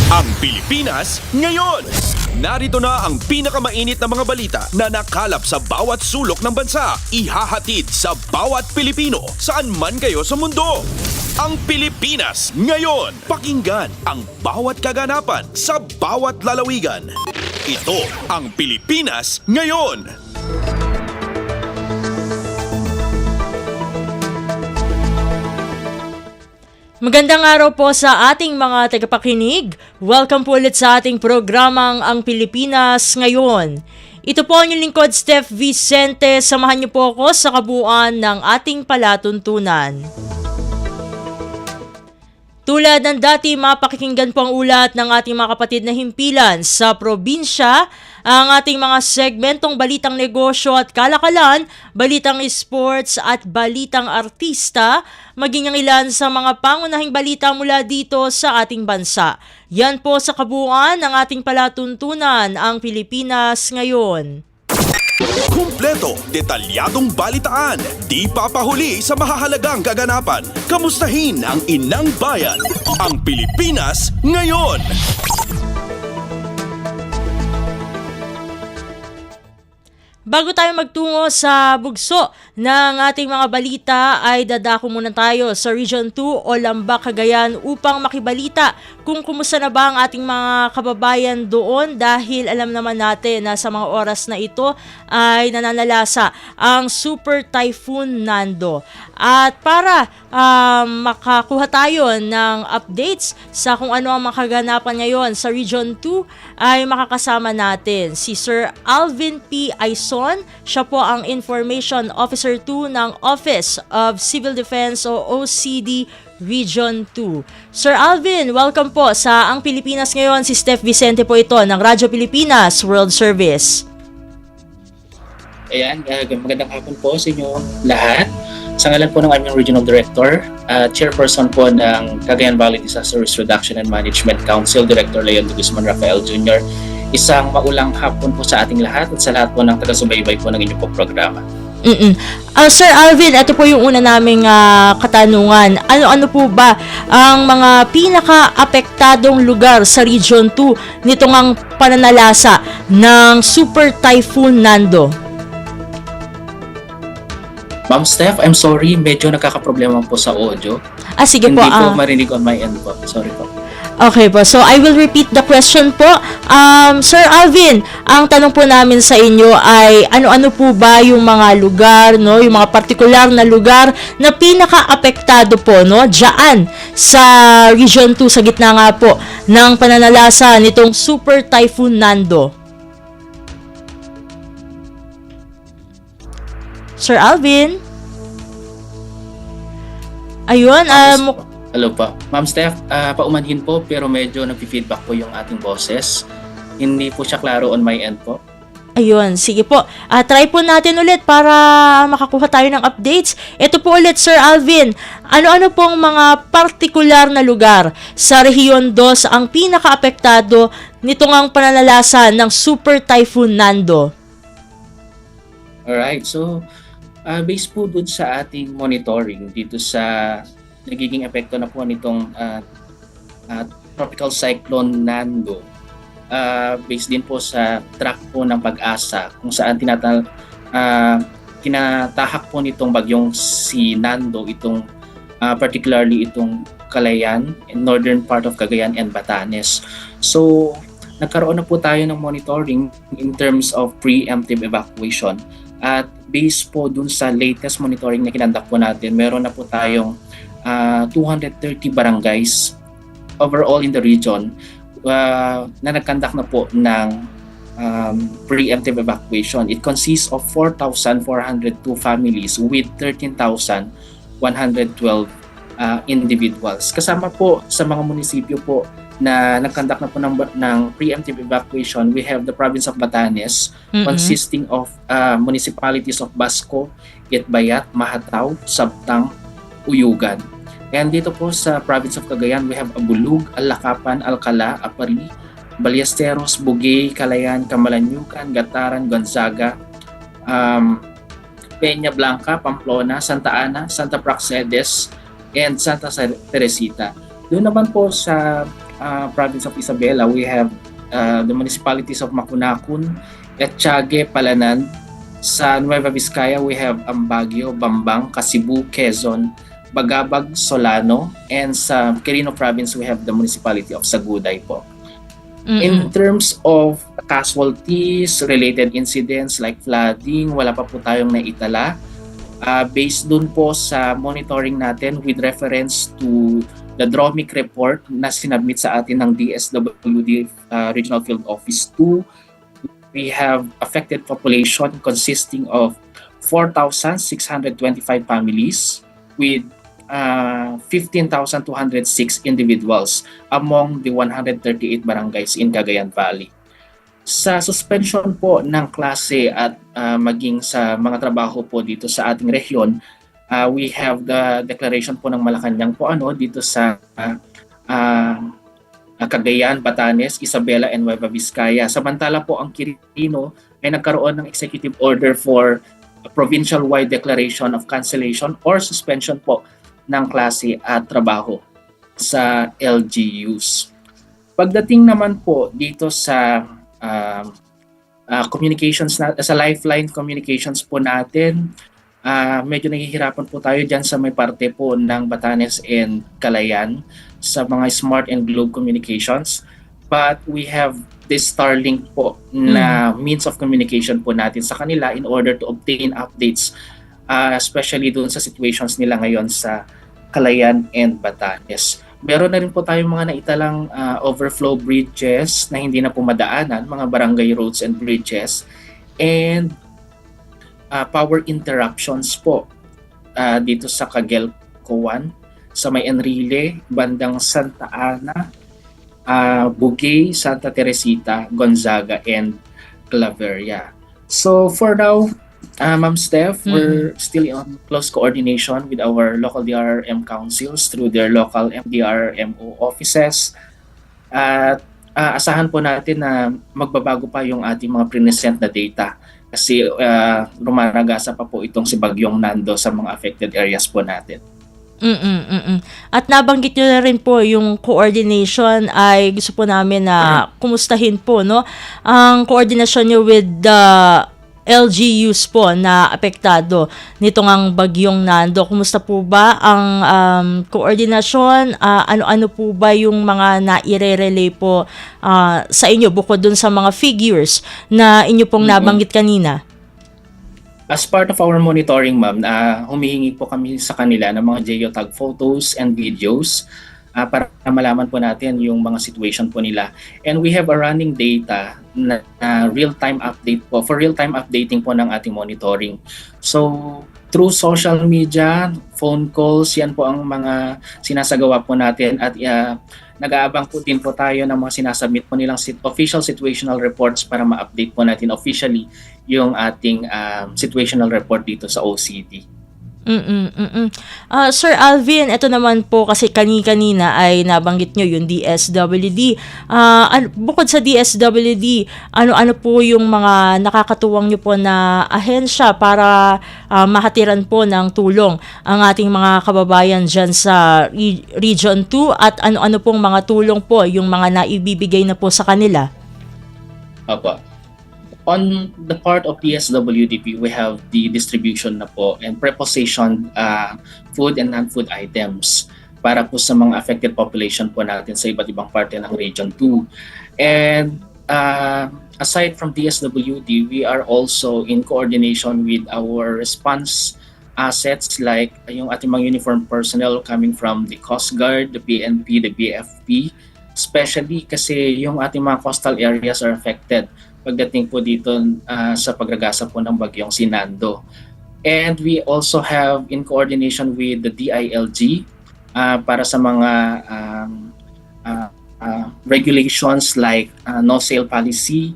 Ang Pilipinas ngayon. Narito na ang pinakamainit na mga balita na nakalap sa bawat sulok ng bansa. Ihahatid sa bawat Pilipino saan man kayo sa mundo. Ang Pilipinas ngayon. Pakinggan ang bawat kaganapan sa bawat lalawigan. Ito ang Pilipinas ngayon. Magandang araw po sa ating mga tagapakinig. Welcome po ulit sa ating programang Ang Pilipinas Ngayon. Ito po ang inyong lingkod, Steph Vicente. Samahan niyo po ako sa kabuuan ng ating palatuntunan. Tulad ng dati, mapakikinggan po ang ulat ng ating mga kapatid na himpilan sa probinsya, ang ating mga segmentong balitang negosyo at kalakalan, balitang sports at balitang artista, maging ang ilan sa mga pangunahing balita mula dito sa ating bansa. Yan po sa kabuuan ng ating palatuntunan, ang Pilipinas Ngayon. Kumpleto, detalyadong balitaan, di papahuli sa mahahalagang kaganapan. Kamustahin ang inang bayan, ang Pilipinas ngayon. Bago tayo magtungo sa bugso ng ating mga balita ay dadako muna tayo sa Region 2 o Lambak, Cagayan upang makibalita kung kumusta na ba ang ating mga kababayan doon dahil alam naman natin na sa mga oras na ito ay nananalasa ang Super Typhoon Nando. At para makakuha tayo ng updates sa kung ano ang makaganapan ngayon sa Region 2 ay makakasama natin si Sir Alvin P. Aison. Siya po ang Information Officer 2 ng Office of Civil Defense o OCD Region 2. Sir Alvin, welcome po sa Ang Pilipinas Ngayon. Si Steph Vicente po ito ng Radyo Pilipinas World Service. Ayan, magandang hapon po sa inyo lahat. Sa ngalan po ng aming Regional Director, Chairperson po ng Cagayan Valley Disaster Risk Reduction and Management Council, Director Leon de Guzman Rafael Jr. Isang maulang hapon po sa ating lahat at sa lahat po ng taga-subaybay po ng inyong pong programa. Sir Alvin, ito po yung una naming katanungan. Ano-ano po ba ang mga pinaka-apektadong lugar sa Region 2 nitong ang pananalasa ng Super Typhoon Nando? Ma'am Steph, I'm sorry, medyo nakakaproblema po sa audio. Sige Hindi po. po marinig on my end po. Sorry po. Okay po, so I will repeat the question po. Sir Alvin, ang tanong po namin sa inyo ay ano-ano po ba yung mga lugar, no, yung mga partikular na lugar na pinaka-apektado po, no, diyan sa Region 2 sa gitna nga po ng pananalasa nitong Super Typhoon Nando. Sir Alvin? Ayun, Hello po. Ma'am Steph, paumanhin po pero medyo nag-feedback po yung ating boses. Hindi po siya klaro on my end po. Ayun, sige po. Try po natin ulit para makakuha tayo ng updates. Ito po ulit, Sir Alvin. Ano-ano pong mga partikular na lugar sa Rehiyon 2 ang pinaka-apektado nitong ang pananalasa ng Super Typhoon Nando? Alright, so based po dun sa ating monitoring dito sa nagiging epekto na po nitong Tropical Cyclone Nando, based din po sa track po ng Pag-asa kung saan tinatahak po nitong bagyong si Nando itong particularly itong Calayan, northern part of Cagayan and Batanes. So nagkaroon na po tayo ng monitoring in terms of preemptive evacuation at based po dun sa latest monitoring na kinandak po natin, meron na po tayong 230 barangays overall in the region na nagkandak na po ng preemptive evacuation. It consists of 4,402 families with 13,112 individuals. Kasama po sa mga munisipyo po na nagkandak na po ng preemptive evacuation, we have the province of Batanes, consisting of municipalities of Basco, Itbayat, Mahatao, Sabtang, Uyugan. And dito po sa province of Cagayan, we have Abulug, Alakapan, Alcala, Apari, Ballesteros, Bugey, Calayan, Camalanyucan, Gataran, Gonzaga, Peña Blanca, Pamplona, Santa Ana, Santa Praxedes, and Santa Teresita. Doon naman po sa province of Isabela, we have the municipalities of Macunacun, Etchague, Palanan. Sa Nueva Vizcaya, we have Baguio, Bambang, Kasibu, Quezon, Bagabag, Solano, and sa Quirino Province, we have the municipality of Saguday po. In terms of casualties, related incidents like flooding, wala pa po tayong naitala. Based dun po sa monitoring natin with reference to the DROMIC report na sinabmit sa atin ng DSWD Regional Field Office 2, we have affected population consisting of 4,625 families with 15,206 individuals among the 138 barangays in Cagayan Valley. Sa suspension po ng klase at maging sa mga trabaho po dito sa ating rehiyon, we have the declaration po ng Malacanang po dito sa Cagayan, Batanes, Isabela, and Nueva Vizcaya. Samantala po ang Quirino ay nagkaroon ng executive order for a provincial-wide declaration of cancellation or suspension po ng klase at trabaho sa LGUs. Pagdating naman po dito sa communications sa lifeline communications po natin, medyo nahihirapan po tayo dyan sa may parte po ng Batanes and Calayan sa mga Smart and Globe Communications, but we have this Starlink po na means of communication po natin sa kanila in order to obtain updates, especially doon sa situations nila ngayon sa Calayan and Batanes. Meron na rin po tayong mga naitalang overflow bridges na hindi na po madaanan, mga barangay roads and bridges, and power interruptions po dito sa Caguelcoan, sa may Enrile, bandang Santa Ana, Bugay, Santa Teresita, Gonzaga, and Claveria. So for now, Ma'am Steph, we're still in close coordination with our local DRRM councils through their local MDRMO offices. At asahan po natin na magbabago pa yung ating mga present na data kasi rumaragasa pa po itong si Bagyong Nando sa mga affected areas po natin. At nabanggit nyo na rin po yung coordination, ay gusto po namin na kumustahin po ang coordination nyo with the LGUs po na apektado nitong ang Bagyong Nando. Kumusta po ba ang koordinasyon? Ano-ano po ba yung mga naire-relay po sa inyo bukod dun sa mga figures na inyo pong nabanggit kanina? As part of our monitoring, ma'am, humihingi po kami sa kanila ng mga geotag photos and videos para malaman po natin yung mga situation po nila. And we have a running data na real-time update po, for real-time updating po ng ating monitoring. So, through social media, phone calls, yan po ang mga sinasagawa po natin at nag-aabang po din po tayo ng mga sinasubmit po nilang official situational reports para ma-update po natin officially yung ating situational report dito sa OCD. Sir Alvin, ito naman po kasi kanina ay nabanggit nyo yung DSWD. Bukod sa DSWD, ano po yung mga nakakatuwang nyo po na ahensya para mahatiran po ng tulong ang ating mga kababayan dyan sa Region 2 at ano-ano pong mga tulong po yung mga naibibigay na po sa kanila? Opo. On the part of DSWDP, we have the distribution na po and prepositioned food and non-food items para po sa mga affected population po natin sa iba't ibang parte ng Region 2. And aside from DSWD, we are also in coordination with our response assets like yung ating mga uniformed personnel coming from the Coast Guard, the PNP, the BFP, especially kasi yung ating mga coastal areas are affected pagdating po dito sa pagragasa po ng bagyong Nando. And we also have in coordination with the DILG para sa mga regulations like no sale policy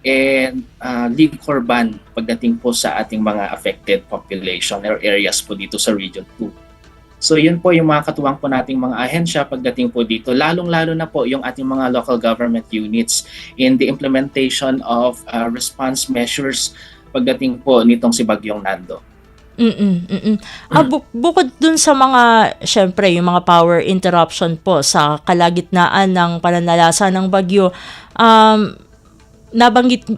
and liquor ban pagdating po sa ating mga affected population or areas po dito sa Region 2. So yun po yung mga katuwang po nating mga ahensya pagdating po dito, lalong-lalo na po yung ating mga local government units in the implementation of response measures pagdating po nitong si Bagyong Nando. Bukod dun sa mga, syempre, yung mga power interruption po sa kalagitnaan ng pananalasa ng bagyo, nabanggit,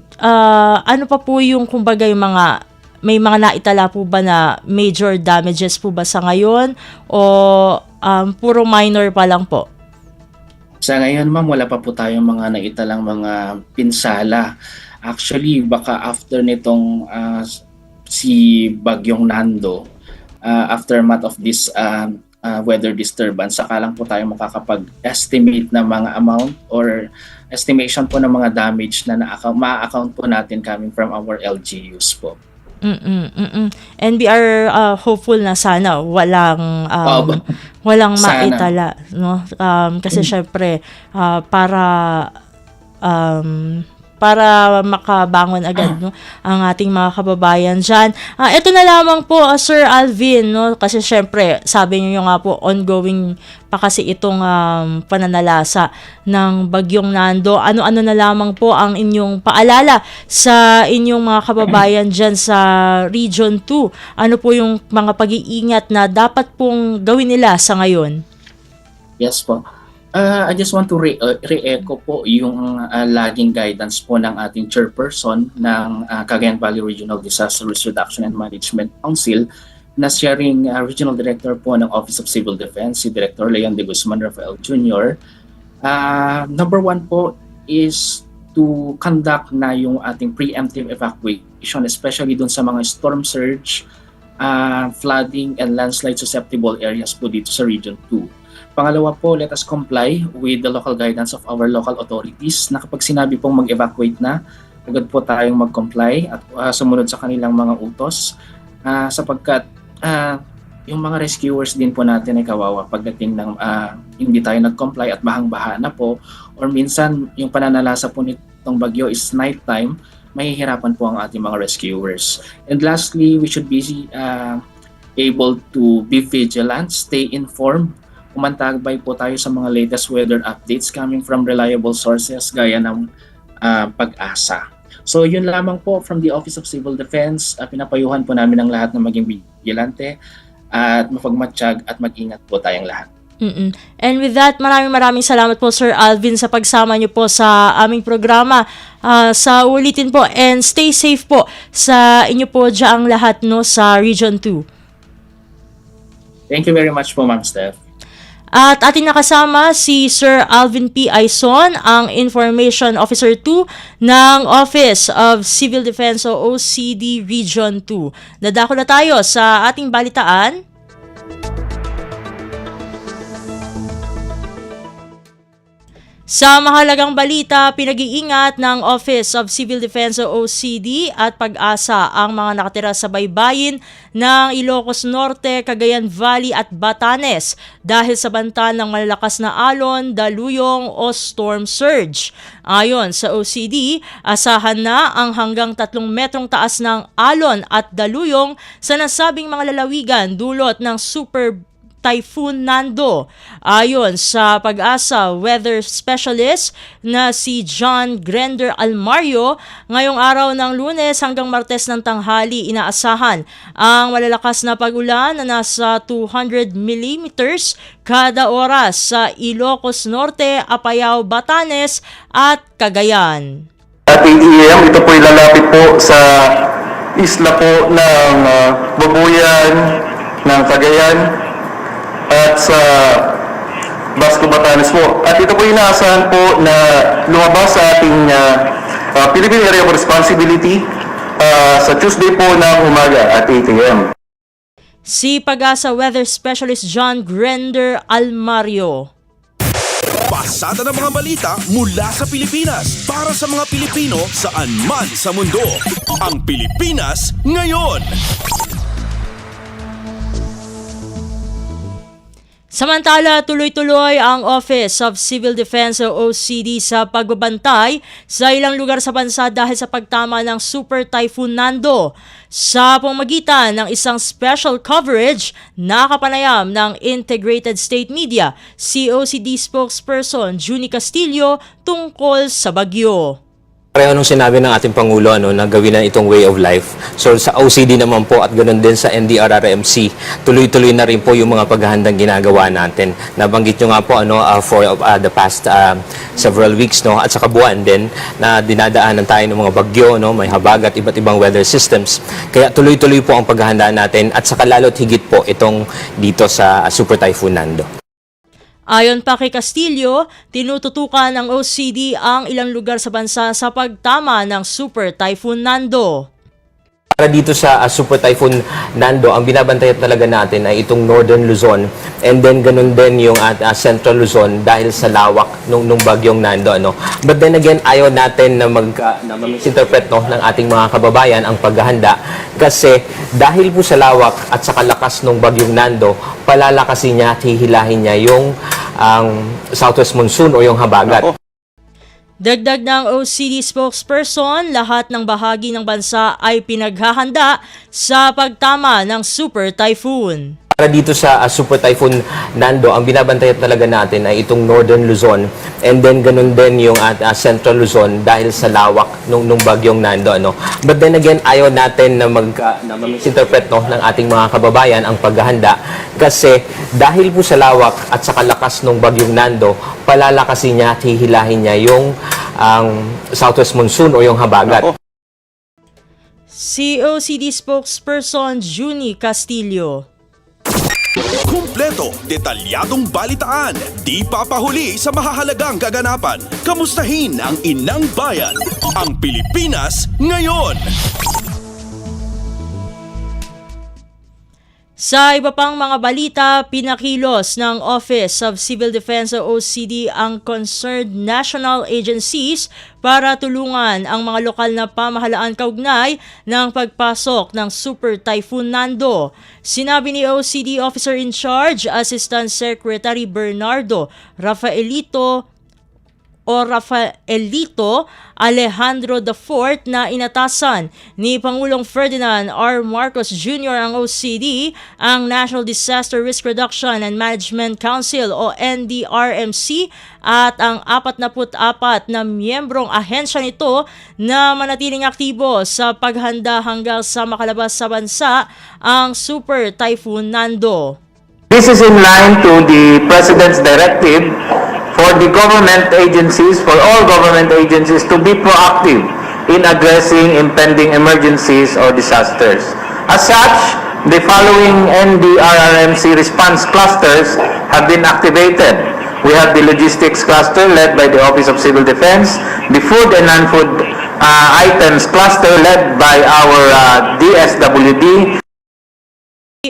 ano pa po yung, kumbaga, yung mga, may mga naitala po ba na major damages po ba sa ngayon o puro minor pa lang po? Sa ngayon, ma'am, wala pa po tayong mga naitalang mga pinsala. Actually, baka after nitong si Bagyong Nando, aftermath of this weather disturbance, saka lang po tayo makakapag-estimate ng mga amount or estimation po ng mga damage na ma-account po natin coming from our LGUs po. And we are hopeful na sana walang Sana. maitala, no? Kasi syempre para makabangon agad, no, ang ating mga kababayan diyan. Ito na lamang po, Sir Alvin, no, kasi syempre sabi niyo nga po ongoing pa kasi itong pananalasa ng Bagyong Nando. Ano-ano na lamang po ang inyong paalala sa inyong mga kababayan diyan sa Region 2? Ano po yung mga pag-iingat na dapat pong gawin nila sa ngayon? Yes po. I just want to re-echo po yung laging guidance po ng ating chairperson ng Cagayan Valley Regional Disaster Risk Reduction and Management Council na sharing Regional Director po ng Office of Civil Defense, si Director Leon de Guzman Rafael Jr. Number one po is to conduct na yung ating preemptive evacuation, especially dun sa mga storm surge, flooding, and landslide susceptible areas po dito sa Region 2. Pangalawa po, let us comply with the local guidance of our local authorities na kapag sinabi pong mag-evacuate na, agad po tayong mag-comply at sumunod sa kanilang mga utos sapagkat yung mga rescuers din po natin ay kawawa pagdating ng hindi tayo nag-comply at bahang-baha na po, or minsan yung pananalasa po nitong bagyo is nighttime, mahihirapan po ang ating mga rescuers. And lastly, we should be able to be vigilant, stay informed, umantagbay po tayo sa mga latest weather updates coming from reliable sources gaya ng Pag-asa. So yun lamang po from the Office of Civil Defense. Pinapayuhan po namin ang lahat na maging vigilante at mapagmatsyag at mag-ingat po tayong lahat. And with that, maraming salamat po, Sir Alvin, sa pagsama niyo po sa aming programa. Sa ulitin po, and stay safe po sa inyo po diyang lahat, no, sa Region 2. Thank you very much po, Ma'am Steph. At ating nakasama si Sir Alvin P. Aison, ang Information Officer 2 ng Office of Civil Defense o OCD Region 2. Dadako na tayo sa ating balitaan. Sa mahalagang balita, pinag-iingat ng Office of Civil Defense o OCD at Pag-asa ang mga nakatira sa baybayin ng Ilocos Norte, Cagayan Valley at Batanes dahil sa banta ng malalakas na alon, daluyong o storm surge. Ayon sa OCD, asahan na ang hanggang 3 metrong taas ng alon at daluyong sa nasabing mga lalawigan dulot ng Super Typhoon Nando. Ayon sa Pag-asa weather specialist na si John Grender Almario, ngayong araw ng Lunes hanggang Martes ng tanghali inaasahan ang malalakas na pag-ulan na nasa 200 millimeters kada oras sa Ilocos Norte, Apayao, Batanes at Cagayan. At 8 AM, ito po ilalapit po sa isla po ng Babuyan, ng Cagayan, at sa Basco, Batanes po. At ito po inaasahan po na lumabas sa ating Philippine Area of Responsibility sa Tuesday po ng umaga at 8 AM. Si Pag-asa weather specialist John Grender Almario. Pasada ng mga balita mula sa Pilipinas para sa mga Pilipino saan man sa mundo. Ang Pilipinas ngayon. Samantala, tuloy-tuloy ang Office of Civil Defense o OCD sa pagbabantay sa ilang lugar sa bansa dahil sa pagtama ng Super Typhoon Nando. Sa pamamagitan ng isang special coverage, nakapanayam ng Integrated State Media si OCD spokesperson Junie Castillo tungkol sa bagyo. Pareho nung sinabi ng ating Pangulo na gawin na itong way of life. So sa OCD naman po at ganoon din sa NDRRMC, tuloy-tuloy na rin po yung mga paghahandang ginagawa natin. Nabanggit nyo nga po for the past several weeks at saka buwan din na dinadaanan tayo ng mga bagyo, may habagat, iba't ibang weather systems. Kaya tuloy-tuloy po ang paghahanda natin at saka lalo't higit po itong dito sa Super Typhoon Nando. Ayon pa kay Castillo, tinututukan ng OCD ang ilang lugar sa bansa sa pagtama ng Super Typhoon Nando. Para dito sa Super Typhoon Nando, ang binabantayan talaga natin ay itong Northern Luzon and then ganun din yung Central Luzon dahil sa lawak nung bagyong Nando. But then again, ayaw natin na misinterpret ng ating mga kababayan ang paghahanda kasi dahil po sa lawak at sa kalakas ng bagyong Nando, palalakasin niya at hihilahin niya yung southwest monsoon o yung habagat. Dagdag ng OCD spokesperson, lahat ng bahagi ng bansa ay pinaghahanda sa pagtama ng Super Typhoon. Para dito sa Super Typhoon Nando, ang binabantayan talaga natin ay itong Northern Luzon and then ganun din yung Central Luzon dahil sa lawak nung bagyong Nando. But then again, ayaw natin na misinterpret ng ating mga kababayan ang paghahanda kasi dahil po sa lawak at sa kalakas ng bagyong Nando, palalakasin niya at hihilahin niya yung southwest monsoon o yung habagat. COCD spokesperson Juni Castillo. Kumpleto, detalyadong balitaan, di papahuli sa mahahalagang kaganapan. Kamustahin ang inang bayan, ang Pilipinas ngayon. Sa iba pang mga balita, pinakilos ng Office of Civil Defense o OCD ang concerned national agencies para tulungan ang mga lokal na pamahalaan kaugnay ng pagpasok ng Super Typhoon Nando. Sinabi ni OCD Officer in Charge, Assistant Secretary Bernardo Rafaelito Alejandro IV na inatasan ni Pangulong Ferdinand R. Marcos Jr. ang OCD, ang National Disaster Risk Reduction and Management Council o NDRMC at ang 44 na miyembrong ahensya nito na manatiling aktibo sa paghanda hanggang sa makalabas sa bansa ang Super Typhoon Nando. This is in line to the President's directive for the government agencies, for all government agencies to be proactive in addressing impending emergencies or disasters. As such, the following NDRRMC response clusters have been activated. We have the logistics cluster led by the Office of Civil Defense, the food and non-food items cluster led by our DSWD,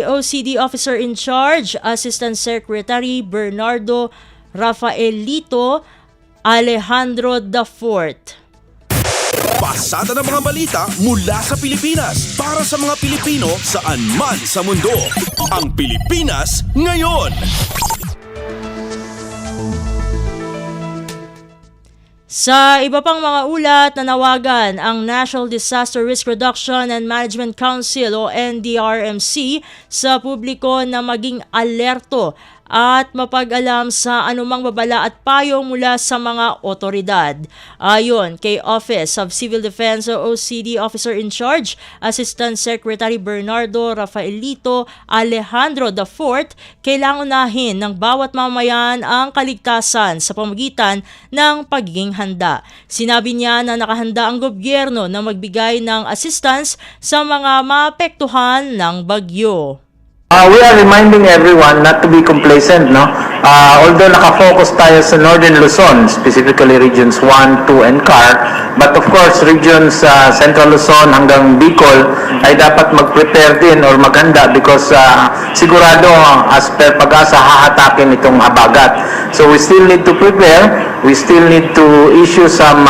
OCD Officer in Charge, Assistant Secretary Bernardo Rafaelito Alejandro IV. Pasada ng mga balita mula sa Pilipinas para sa mga Pilipino saan man sa mundo. Ang Pilipinas ngayon. Sa iba pang mga ulat, nanawagan ang National Disaster Risk Reduction and Management Council o NDRMC sa publiko na maging alerto at mapag-alam sa anumang babala at payo mula sa mga otoridad. Ayon kay Office of Civil Defense o OCD Officer in Charge, Assistant Secretary Bernardo Rafaelito Alejandro IV, kailangan unahin ng bawat mamayan ang kaligtasan sa pamamagitan ng pagiging handa. Sinabi niya na nakahanda ang gobyerno na magbigay ng assistance sa mga maapektuhan ng bagyo. We are reminding everyone not to be complacent, although nakafocus tayo sa Northern Luzon, specifically regions 1, 2, and CAR, but of course, regions Central Luzon hanggang Bicol ay dapat mag-prepare din or maghanda because sigurado as per Pag-asa hahatakin itong habagat. So we still need to prepare, we still need to issue some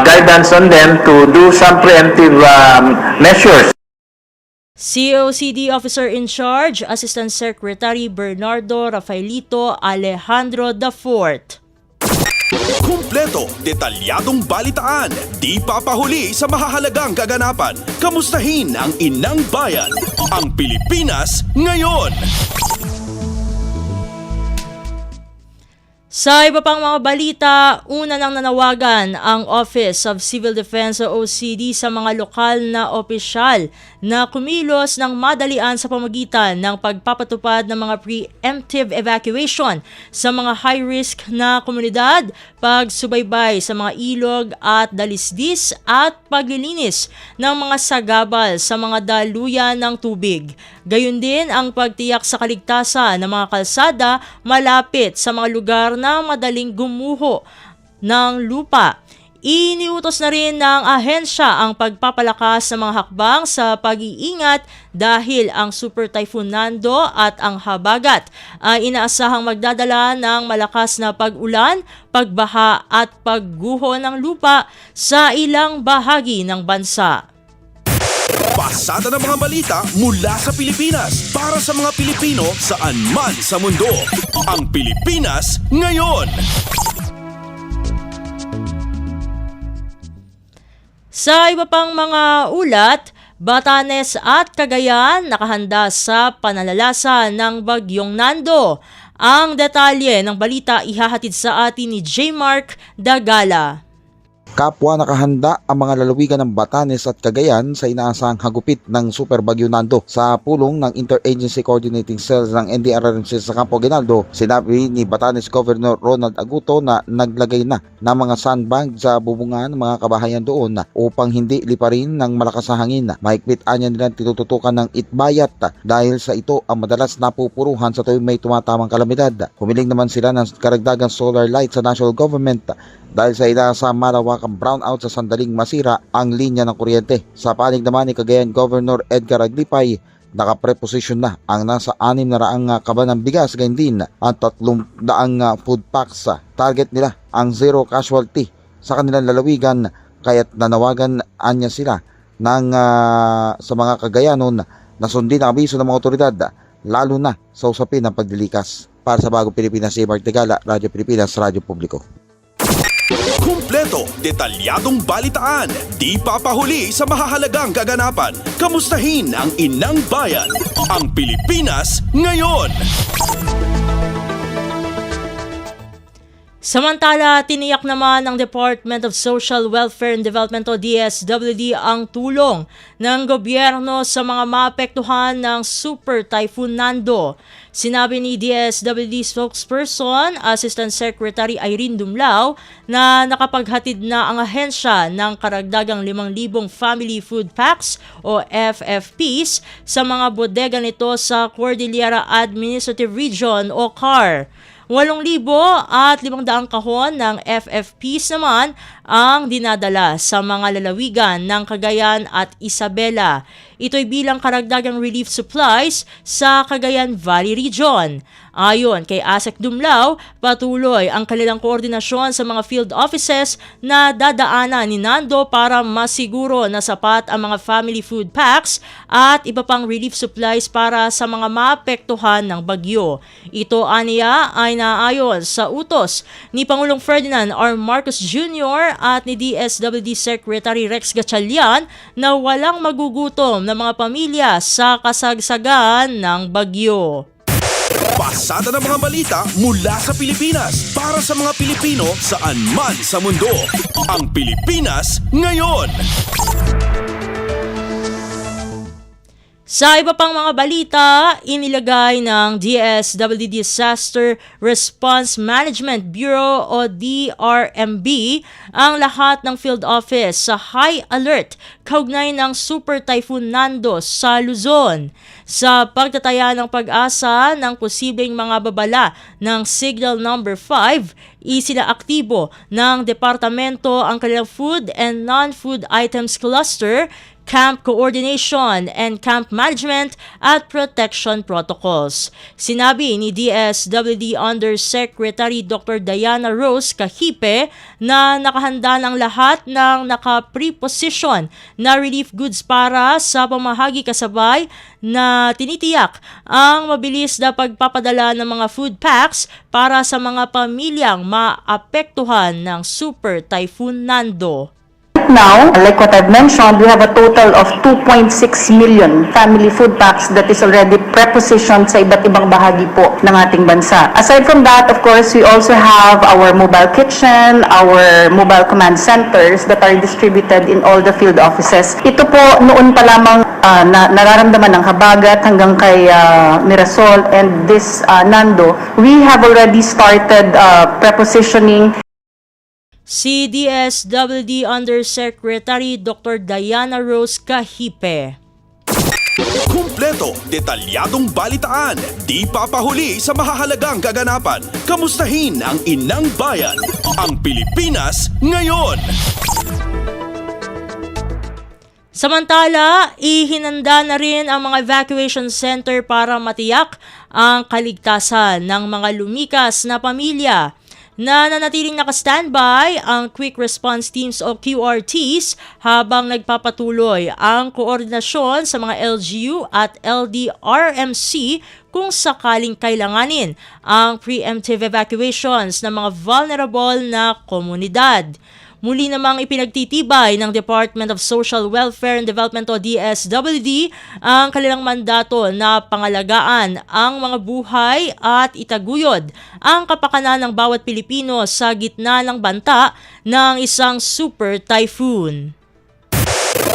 guidance on them to do some preemptive measures. COCD Officer in Charge, Assistant Secretary Bernardo Rafaelito Alejandro IV. Kumpleto, detalyadong balitaan, di papahuli sa mahahalagang kaganapan. Kamustahin ang inang bayan, ang Pilipinas ngayon. Sa iba pang mga balita, una nang nanawagan ang Office of Civil Defense o OCD sa mga lokal na opisyal na kumilos ng madalian sa pamagitan ng pagpapatupad ng mga preemptive evacuation sa mga high-risk na komunidad, pagsubaybay sa mga ilog at dalisdis at paglilinis ng mga sagabal sa mga daluyan ng tubig. Gayun din ang pagtiyak sa kaligtasan ng mga kalsada malapit sa mga lugar na madaling gumuho ng lupa. Iniutos na rin ng ahensya ang pagpapalakas ng mga hakbang sa pag-iingat dahil ang Super Typhoon Nando at ang habagat ay inaasahang magdadala ng malakas na pag-ulan, pagbaha at pagguho ng lupa sa ilang bahagi ng bansa. Pasada ng mga balita mula sa Pilipinas para sa mga Pilipino saan man sa mundo. Ang Pilipinas ngayon. Sa iba pang mga ulat, Batanes at Cagayan nakahanda sa pananalasa ng bagyong Nando. Ang detalye ng balita ihahatid sa atin ni J. Mark Dagala. Kapwa nakahanda ang mga lalawigan ng Batanes at Cagayan sa inaasahang hagupit ng Super Bagyo Nando. Sa pulong ng Interagency Coordinating Cells ng NDRRMC sa Campo Aguinaldo, sinabi ni Batanes Governor Ronald Aguto na naglagay na ng mga sandbag sa bubungan ng mga kabahayan doon upang hindi liparin ng malakas na hangin. Mahigpit anya nilang tinututukan ng itbayat dahil sa ito ang madalas napupuruhan sa tuwing may tumatamang kalamidad. Humiling naman sila ng karagdagang solar light sa national government dahil sa inaasahang malawakang brownout sa sandaling masira ang linya ng kuryente. Sa panig naman ni Cagayan Governor Edgar Aglipay, nakapreposisyon na ang nasa 600 kaban ng bigas, gayon din ang 300 food packs. Target nila ang zero casualty sa kanilang lalawigan, kaya't nanawagan anya sila ng sa mga Cagayanon na sundin ang abiso ng mga otoridad, lalo na sa usapin ng paglilikas. Para sa Bagong Pilipinas, si Mark Tegala, Radyo Pilipinas, Radyo Publiko. Kumpleto, detalyadong balitaan, di papahuli sa mahahalagang kaganapan. Kamustahin ang inang bayan, ang Pilipinas ngayon. Samantala, tiniyak naman ng Department of Social Welfare and Development o DSWD ang tulong ng gobyerno sa mga maapektuhan ng Super Typhoon Nando. Sinabi ni DSWD spokesperson, Assistant Secretary Irene Dumlao, na nakapaghatid na ang ahensya ng karagdagang 5,000 family food packs o FFPs sa mga bodega nito sa Cordillera Administrative Region o CAR. 8,500 kahon ng FFPs naman ang dinadala sa mga lalawigan ng Cagayan at Isabela. Ito'y bilang karagdagang relief supplies sa Cagayan Valley Region. Ayon kay Asek Dumlao, patuloy ang kanilang koordinasyon sa mga field offices na dadaanan ni Nando para masiguro na sapat ang mga family food packs at iba pang relief supplies para sa mga maapektuhan ng bagyo. Ito aniya ay naayon sa utos ni Pangulong Ferdinand R. Marcos Jr. at ni DSWD Secretary Rex Gatchalian na walang magugutom na mga pamilya sa kasagsagan ng bagyo. Pasada ng mga balita mula sa Pilipinas para sa mga Pilipino saan man sa mundo. Ang Pilipinas ngayon. Sa iba pang mga balita, inilagay ng DSWD Disaster Response Management Bureau o DRMB ang lahat ng field office sa high alert kaugnay ng Super Typhoon Nando sa Luzon. Sa pagtataya ng pag-asa ng posibleng mga babala ng Signal Number 5, isinaaktibo ng departamento ang kanilang Food and Non-Food Items Cluster, Camp Coordination and Camp Management at Protection Protocols. Sinabi ni DSWD Undersecretary Dr. Diana Rose Kahipe na nakahanda ng lahat ng naka-preposition na relief goods para sa pamahagi kasabay na tinitiyak ang mabilis na pagpapadala ng mga food packs para sa mga pamilyang maapektuhan ng Super Typhoon Nando. now, like what I've mentioned, we have a total of 2.6 million family food packs that is already prepositioned sa iba't ibang bahagi po ng ating bansa. Aside from that, of course, we also have our mobile kitchen, our mobile command centers that are distributed in all the field offices. Ito po noon pa lamang nararamdaman ng Habagat hanggang kay Mirasol and this Nando, we have already started prepositioning. Si DSWD Undersecretary Dr. Diana Rose Cahipe. Kumpleto, detalyadong balitaan, di papahuli sa mahahalagang kaganapan. Kamustahin ang inang bayan, ang Pilipinas ngayon. Samantala, ihinanda na rin ang mga evacuation center para matiyak ang kaligtasan ng mga lumikas na pamilya. Nananatiling naka-standby ang Quick Response Teams o QRTs habang nagpapatuloy ang koordinasyon sa mga LGU at LDRMC kung sakaling kailanganin ang preemptive evacuations ng mga vulnerable na komunidad. Muli namang ipinagtitibay ng Department of Social Welfare and Development o DSWD ang kanilang mandato na pangalagaan ang mga buhay at itaguyod ang kapakanan ng bawat Pilipino sa gitna ng banta ng isang super typhoon.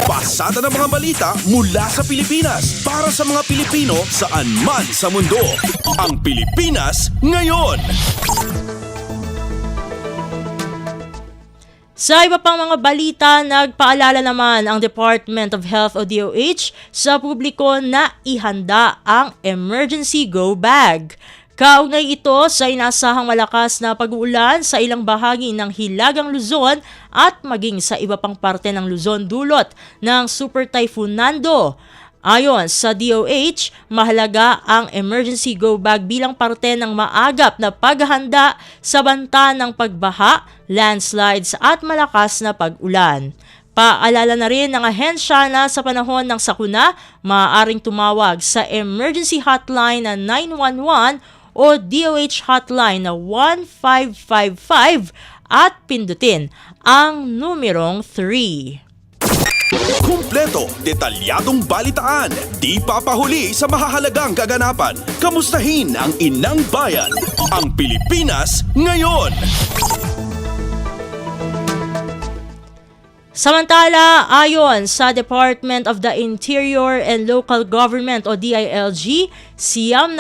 Pasada ng mga balita mula sa Pilipinas para sa mga Pilipino saan man sa mundo. Ang Pilipinas ngayon. Sa iba pang mga balita, nagpaalala naman ang Department of Health o DOH sa publiko na ihanda ang Emergency Go Bag. Kaugnay ito sa inasahang malakas na pag-uulan sa ilang bahagi ng Hilagang Luzon at maging sa iba pang parte ng Luzon dulot ng Super Typhoon Nando. Ayon sa DOH, mahalaga ang Emergency Go Bag bilang parte ng maagap na paghahanda sa banta ng pagbaha, landslides at malakas na pag-ulan. Paalala na rin ng ahensya na sa panahon ng sakuna, maaaring tumawag sa emergency hotline na 911 o DOH hotline na 1555 at pindutin ang numerong 3. Kumpleto, detalyadong balitaan, di papahuli sa mahahalagang kaganapan. Kamustahin ang inang bayan, ang Pilipinas ngayon. Samantala, ayon sa Department of the Interior and Local Government o DILG, 99%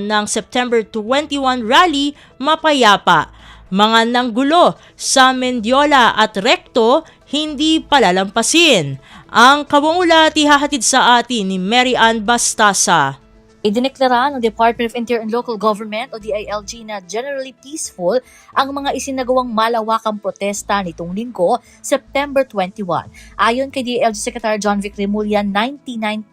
ng September 21 rally mapayapa. Mga nanggulo sa Mendiola at Recto hindi palalampasin. Ang kabuulat ihahatid sa atin ni Mary Ann Bastasa. Idineklara ng Department of Interior and Local Government o DILG na generally peaceful ang mga isinagawang malawakang protesta nitong linggo, September 21. Ayon kay DILG Secretary John Vic Remulla, 99%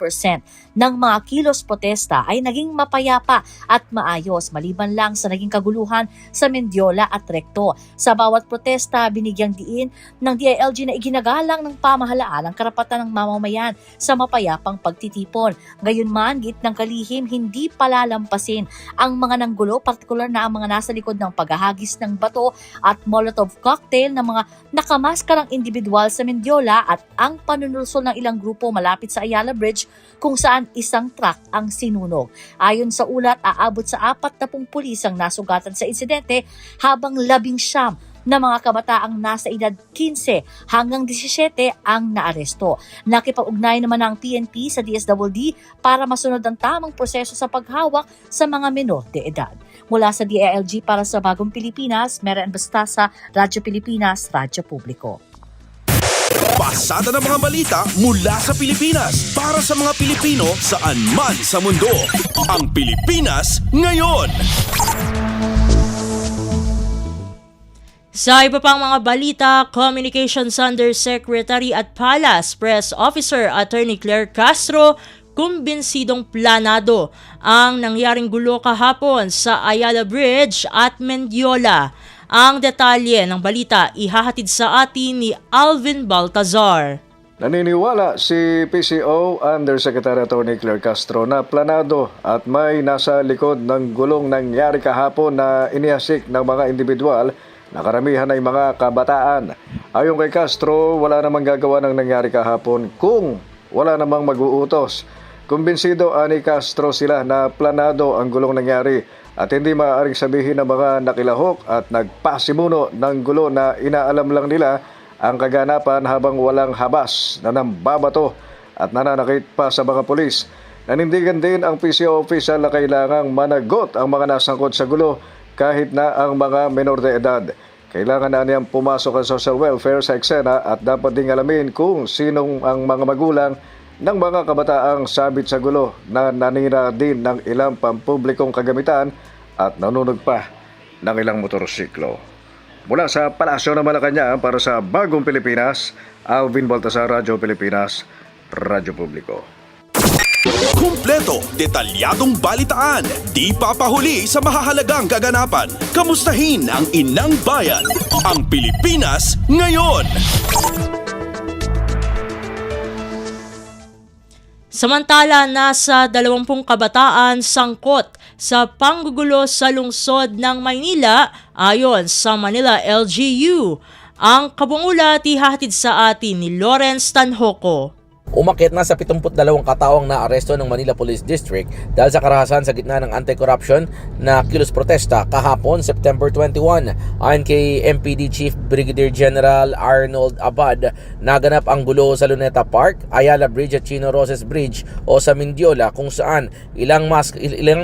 ng mga kilos protesta ay naging mapayapa at maayos maliban lang sa naging kaguluhan sa Mendiola at Recto. Sa bawat protesta, binigyang diin ng DILG na iginagalang ng pamahalaan ang karapatan ng mamamayan sa mapayapang pagtitipon. Gayunman, git ng kalihim, hindi palalampasin ang mga nanggulo, partikular na ang mga nasa likod ng paghahagis ng bato at Molotov cocktail ng mga nakamaskarang individual sa Mendiola at ang panunulsol ng ilang grupo malapit sa Ayala Bridge kung saan isang truck ang sinunog. Ayon sa ulat, aabot sa 40 pulis ang nasugatan sa insidente habang 19 na mga kabataang nasa edad 15 hanggang 17 ang naaresto. Nakipag-ugnay naman ang PNP sa DSWD para masunod ang tamang proseso sa paghawak sa mga menor de edad. Mula sa DILG para sa Bagong Pilipinas, Mary Ann Bastasa, Radyo Pilipinas, Radyo Publiko. Pasada ng mga balita mula sa Pilipinas para sa mga Pilipino saan man sa mundo. Ang Pilipinas ngayon. Sa iba pang mga balita, Communications Undersecretary at Palace Press Officer Attorney Claire Castro kumbinsidong planado ang nangyaring gulo kahapon sa Ayala Bridge at Mendiola. Ang detalye ng balita ihahatid sa atin ni Alvin Baltazar. Naniniwala si PCO Undersecretary Attorney Claire Castro na planado at may nasa likod ng gulong nangyari kahapon na inihasik ng mga individual na karamihan ay mga kabataan. Ayon kay Castro, wala namang gagawa ng nangyari kahapon kung wala namang mag-uutos. Kumbinsido ani Castro sila na planado ang gulong nangyari at hindi maaaring sabihin ng mga nakilahok at nagpasimuno ng gulo na inaalam lang nila ang kaganapan habang walang habas na nambabato at nananakit pa sa mga pulis. Nanindigan din ang PCO official na kailangang managot ang mga nasangkot sa gulo kahit na ang mga menor de edad. Kailangan na niyang pumasok ang social welfare sa eksena at dapat ding alamin kung sinong ang mga magulang ng mga kabataang sabit sa gulo na nanira din ng ilang pampublikong kagamitan at nanunog pa ng ilang motorsiklo. Mula sa Palasyo ng Malacanang para sa Bagong Pilipinas, Alvin Baltasar, Radyo Pilipinas, Radyo Publiko. Kumpleto, detalyadong balitaan, di papahuli sa mahahalagang kaganapan. Kamustahin ang inang bayan, ang Pilipinas ngayon. Samantala, nasa 20 kabataan sangkot sa panggugulo sa lungsod ng Maynila ayon sa Manila LGU. Ang kabuulat ihahatid sa atin ni Lawrence Tanhoco. Umakyat na sa 72 kataong na aresto ng Manila Police District dahil sa karahasan sa gitna ng anti-corruption na kilos protesta kahapon September 21. Ayon kay MPD Chief Brigadier General Arnold Abad, naganap ang gulo sa Luneta Park, Ayala Bridge at Chino Roses Bridge o sa Mindiola kung saan ilang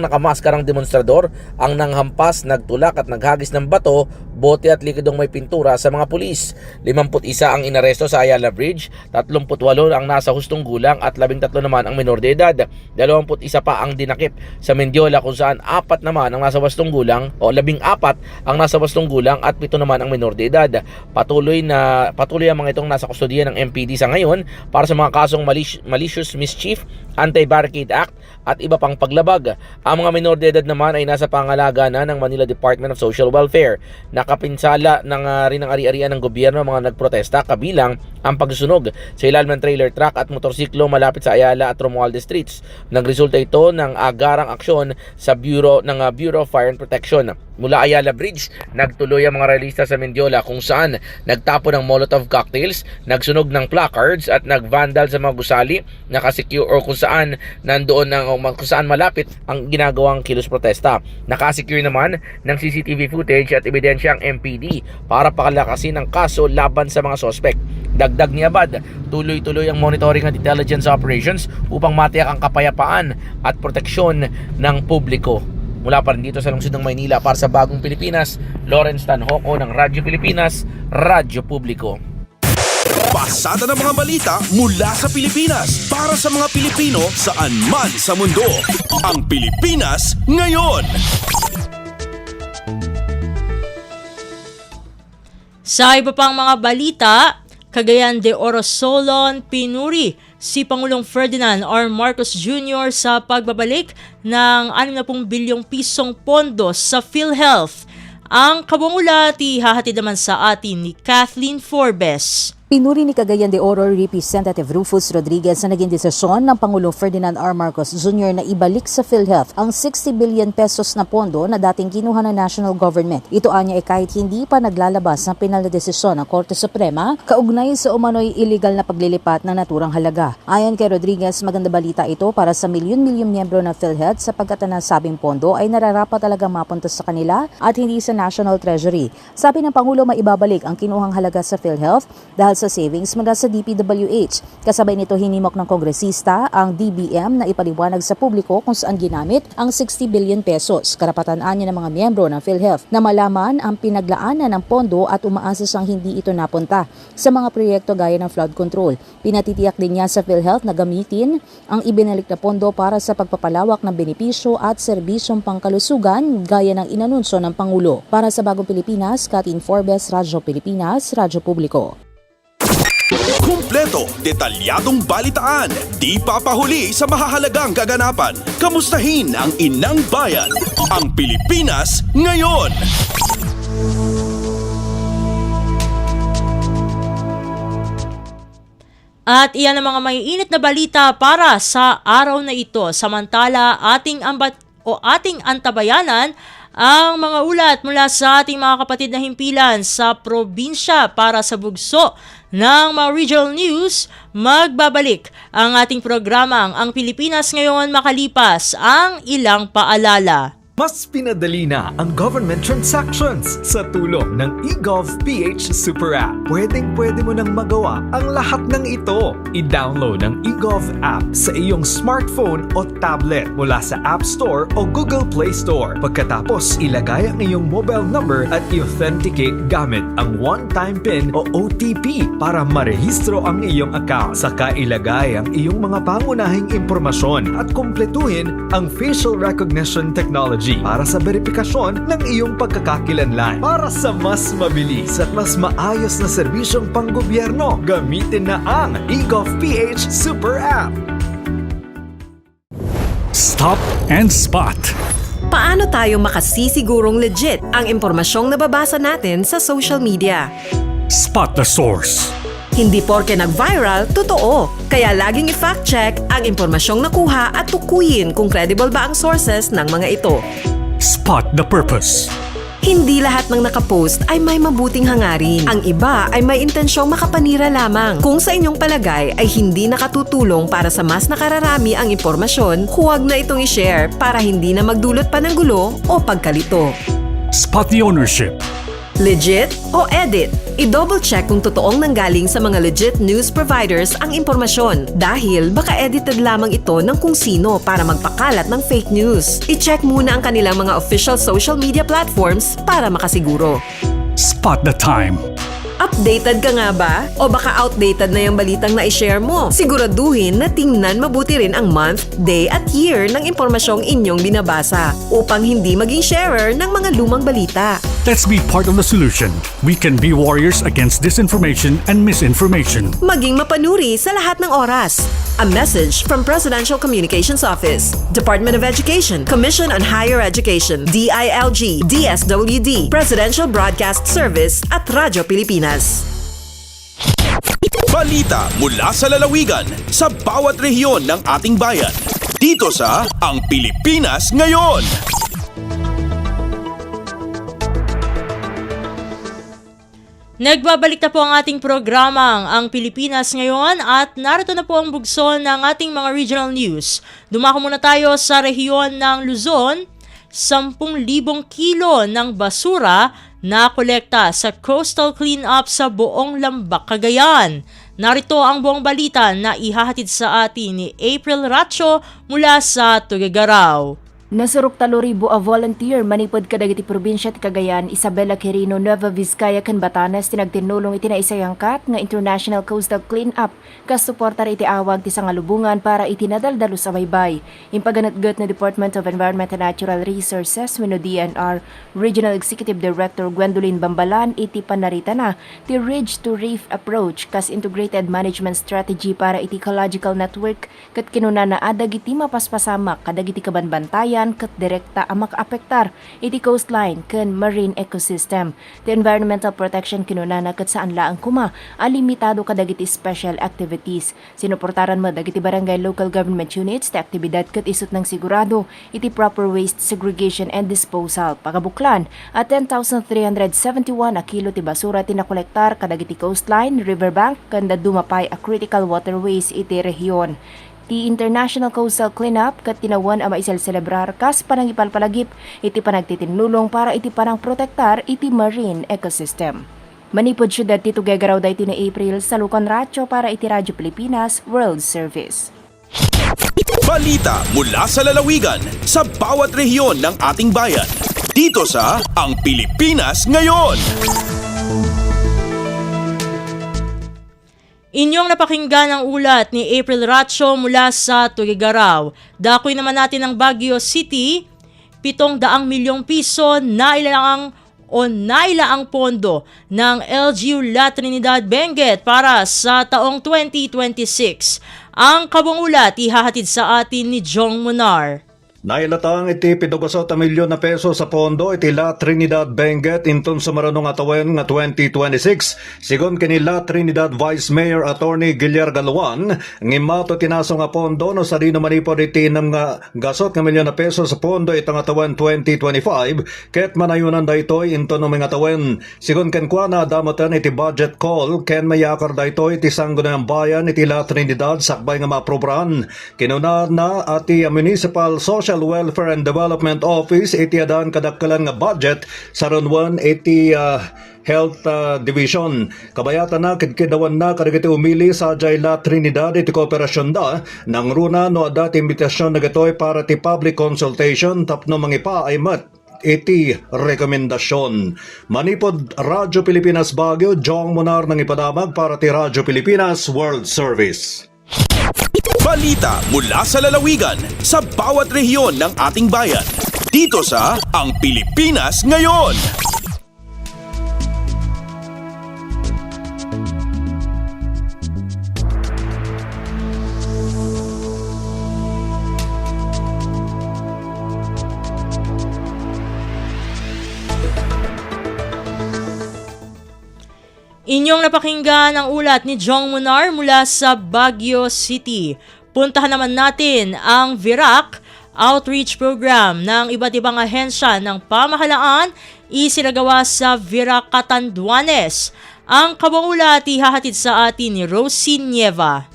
nakamaskarang demonstrador ang nanghampas, nagtulak at naghagis ng bato, bote at likidong may pintura sa mga pulis. 51 ang inaresto sa Ayala Bridge, 38 ang nasa hustong gulang at 13 naman ang menor de edad. 21 pa ang dinakip sa Mendiola kung saan 4 naman ang nasa wastong gulang o 14 ang nasa wastong gulang at 7 naman ang menor de edad. Patuloy ang mga itong nasa kustodiya ng MPD sa ngayon para sa mga kasong malicious mischief, Anti-Barricade Act at iba pang paglabag. Ang mga menor de edad naman ay nasa pangalaga na ng Manila Department of Social Welfare. Nakapinsala rin ang ari-arian ng gobyerno mga nagprotesta kabilang ang pagsusunog sa ilalim ng trailer truck at motorsiklo malapit sa Ayala at Romualdez Streets. Nagresulta ito ng agarang aksyon sa Bureau of Fire and Protection. Mula Ayala Bridge, nagtuloy ang mga realista sa Mendiola kung saan nagtapo ng Molotov cocktails, nagsunog ng placards at nagvandal sa mga gusali, nakasecure o kung saan malapit ang ginagawang kilos protesta. Nakasecure naman ng CCTV footage at ebidensya ang MPD para pakalakasin ang kaso laban sa mga sospek. Dagdag ni Abad, tuloy-tuloy ang monitoring at intelligence operations upang matiyak ang kapayapaan at proteksyon ng publiko. Mula pa rin dito sa lungsod ng Maynila para sa Bagong Pilipinas, Lawrence Tanhoco ng Radyo Pilipinas, Radyo Publiko. Pasada ng mga balita mula sa Pilipinas para sa mga Pilipino saan man sa mundo. Ang Pilipinas ngayon. Sa iba pang mga balita, Cagayan de Oro Solon pinuri si Pangulong Ferdinand R. Marcos Jr. sa pagbabalik ng 60 bilyong pisong pondo sa PhilHealth. Ang kabuulat ihahatid naman sa atin ni Kathleen Forbes. Pinuri ni Cagayan de Oro Representative Rufus Rodriguez na naging desisyon ng Pangulong Ferdinand R. Marcos Jr. na ibalik sa PhilHealth ang 60 billion pesos na pondo na dating kinuha ng national government. Ito anya ay kahit hindi pa naglalabas ng pinal na desisyon ng Korte Suprema kaugnay sa umano'y illegal na paglilipat ng naturang halaga. Ayon kay Rodriguez, maganda balita ito para sa milyon-milyong miyembro ng PhilHealth sapagkat ang nasabing pondo ay nararapat talaga mapunta sa kanila at hindi sa National Treasury. Sabi ng Pangulo, maibabalik ang kinuhang halaga sa PhilHealth dahil sa savings mula sa DPWH. Kasabay nito hinimok ng kongresista ang DBM na ipaliwanag sa publiko kung saan ginamit ang 60 billion pesos. Karapatan niya ng mga miyembro ng PhilHealth na malaman ang pinaglaanan ng pondo at umaasa siyang hindi ito napunta sa mga proyekto gaya ng flood control. Pinatitiyak din niya sa PhilHealth na gamitin ang ibinalik na pondo para sa pagpapalawak ng benepisyo at serbisyong pangkalusugan gaya ng inanunsyo ng Pangulo. Para sa Bagong Pilipinas, Kathleen Forbes, Radyo Pilipinas, Radyo Publiko. Kumpleto, detalyadong balitaan, di papahuli sa mahahalagang kaganapan. Kamustahin ang inang bayan, ang Pilipinas ngayon. At iyan ang mga maiinit na balita para sa araw na ito. Samantala, ating antabayanan ang mga ulat mula sa ating mga kapatid na himpilan sa probinsya para sa bugso ng mga regional news. Magbabalik ang ating programang Ang Pilipinas Ngayon makalipas ang ilang paalala. Mas pinadali na ang government transactions sa tulong ng eGovPH Super App. Pwedeng-pwede mo nang magawa ang lahat ng ito. I-download ang eGov app sa iyong smartphone o tablet mula sa App Store o Google Play Store. Pagkatapos, ilagay ang iyong mobile number at i-authenticate gamit ang one-time PIN o OTP para marehistro ang iyong account. Saka ilagay ang iyong mga pangunahing impormasyon at kumpletuhin ang facial recognition technology para sa verifikasyon ng iyong pagkakakilanlan. Para sa mas mabilis at mas maayos na serbisyong panggobyerno, gamitin na ang eGovPH Super App. Stop and Spot. Paano tayo makasisigurong legit ang impormasyong nababasa natin sa social media? Spot the source. Hindi porke nag-viral, totoo. Kaya laging i-fact check ang impormasyong nakuha at tukuyin kung credible ba ang sources ng mga ito. Spot the purpose. Hindi lahat ng nakapost ay may mabuting hangarin. Ang iba ay may intensyong makapanira lamang. Kung sa inyong palagay ay hindi nakatutulong para sa mas nakararami ang impormasyon, huwag na itong i-share para hindi na magdulot pa ng gulo o pagkalito. Spot the ownership. Legit o edit? I-double check kung totoong nanggaling sa mga legit news providers ang impormasyon dahil baka edited lamang ito ng kung sino para magpakalat ng fake news. I-check muna ang kanilang mga official social media platforms para makasiguro. Spot the time. Updated ka nga ba? O baka outdated na yung balitang na i-share mo? Siguraduhin na tingnan mabuti rin ang month, day at year ng impormasyong inyong binabasa upang hindi maging sharer ng mga lumang balita. Let's be part of the solution. We can be warriors against disinformation and misinformation. Maging mapanuri sa lahat ng oras. A message from Presidential Communications Office, Department of Education, Commission on Higher Education, DILG, DSWD, Presidential Broadcast Service at Radyo Pilipinas. Balita mula sa lalawigan sa bawat rehiyon ng ating bayan. Dito sa Ang Pilipinas Ngayon. Nagbabalik na po ang ating programang Ang Pilipinas Ngayon at narito na po ang bugso ng ating mga regional news. Dumako muna tayo sa rehiyon ng Luzon. 10,000 kilo ng basura na kolekta sa coastal cleanup sa buong Lambak, Cagayan. Narito ang buong balita na ihahatid sa atin ni April Racho mula sa Tuguegarao. Nasurok 3,000 a volunteer manipod kadagiti probinsya ti Cagayan, Isabela Quirino, Nueva Vizcaya ken Batanes tinagtinulong iti naisayangkat nga International Coastal Cleanup kas suportar iti awag ti sangalubungan para itinadaldalo sa baybay. Impaganatgot na Department of Environment and Natural Resources wenno DNR Regional Executive Director Gwendolyn Bambalan iti panarita na ti Ridge to Reef approach kas integrated management strategy para iti ecological network ket kinuna na adagiti mapaspasamak kadagiti kabanbantayan ket direkta ang makaapektar iti coastline ken marine ecosystem. The environmental protection kinunana ket saan laang kuma alimitado kadagiti special activities. Sinuportaran mo dagiti barangay local government units ti aktibidad ket isut ng sigurado iti proper waste segregation and disposal. Pagabuklan at 10,371 a kilo ti basura tinakolektar kadagiti coastline, riverbank ken dumapay a critical waterways iti rehiyon. Ti International Coastal Cleanup kat tinawan ang maisal celebrar kas panang ipalpalagip iti panagtitinulong para iti panang protektar iti marine ecosystem. Manipod syudad ti Tuguegarao dayti na April sa Lucan Racho para iti Radyo Pilipinas World Service. Balita mula sa lalawigan sa bawat rehiyon ng ating bayan. Dito sa Ang Pilipinas Ngayon. Inyong napakinggan ang ulat ni April Racho mula sa Tuguegarao. Dakoy naman natin ang Baguio City, 700 milyong piso na nailaang pondo ng LGU La Trinidad Benguet para sa taong 2026. Ang kabuang ulat ihahatid sa atin ni Jong Munar. Nailatang iti 7 milyon na peso sa pondo iti La Trinidad Benguet inton sa maranong atawen nga 2026. Sigon kanila Trinidad Vice Mayor Attorney Guillermo Galawan, ngimato tinaso nga pondo no sa dino manipod iti nam nga gasot nga milyon na peso sa pondo itang atawen 2025 ket manayunan daytoy inton no mga atawen. Sigon ken kuana damotan iti budget call ken mayakar daytoy iti sanggunang bayan iti La Trinidad sakbay nga maaprobahan. Kinuna na ati Municipal Social Welfare and Development Office iti adan kadakkelan nga budget sa runwan iti Health Division. Kabayatan na kidkidawan na kadagiti umili sa La Trinidad iti kooperasyon da nang runa no adat imbitasyon na gatoy para ti public consultation tapno mangipa ay mat iti rekomendasyon. Manipod Radyo Pilipinas Baguio, Jong Monar nang ipadamag para ti Radyo Pilipinas World Service. Balita mula sa lalawigan sa bawat rehiyon ng ating bayan. Dito sa Ang Pilipinas Ngayon. Inyong napakinggan ang ulat ni Jong Monar mula sa Baguio City. Puntahan naman natin ang VIRAC Outreach Program ng iba't ibang ahensya ng pamahalaan isinagawa sa VIRAC Catanduanes. Ang kabaulat ihahatid sa atin ni Rosie Nieva.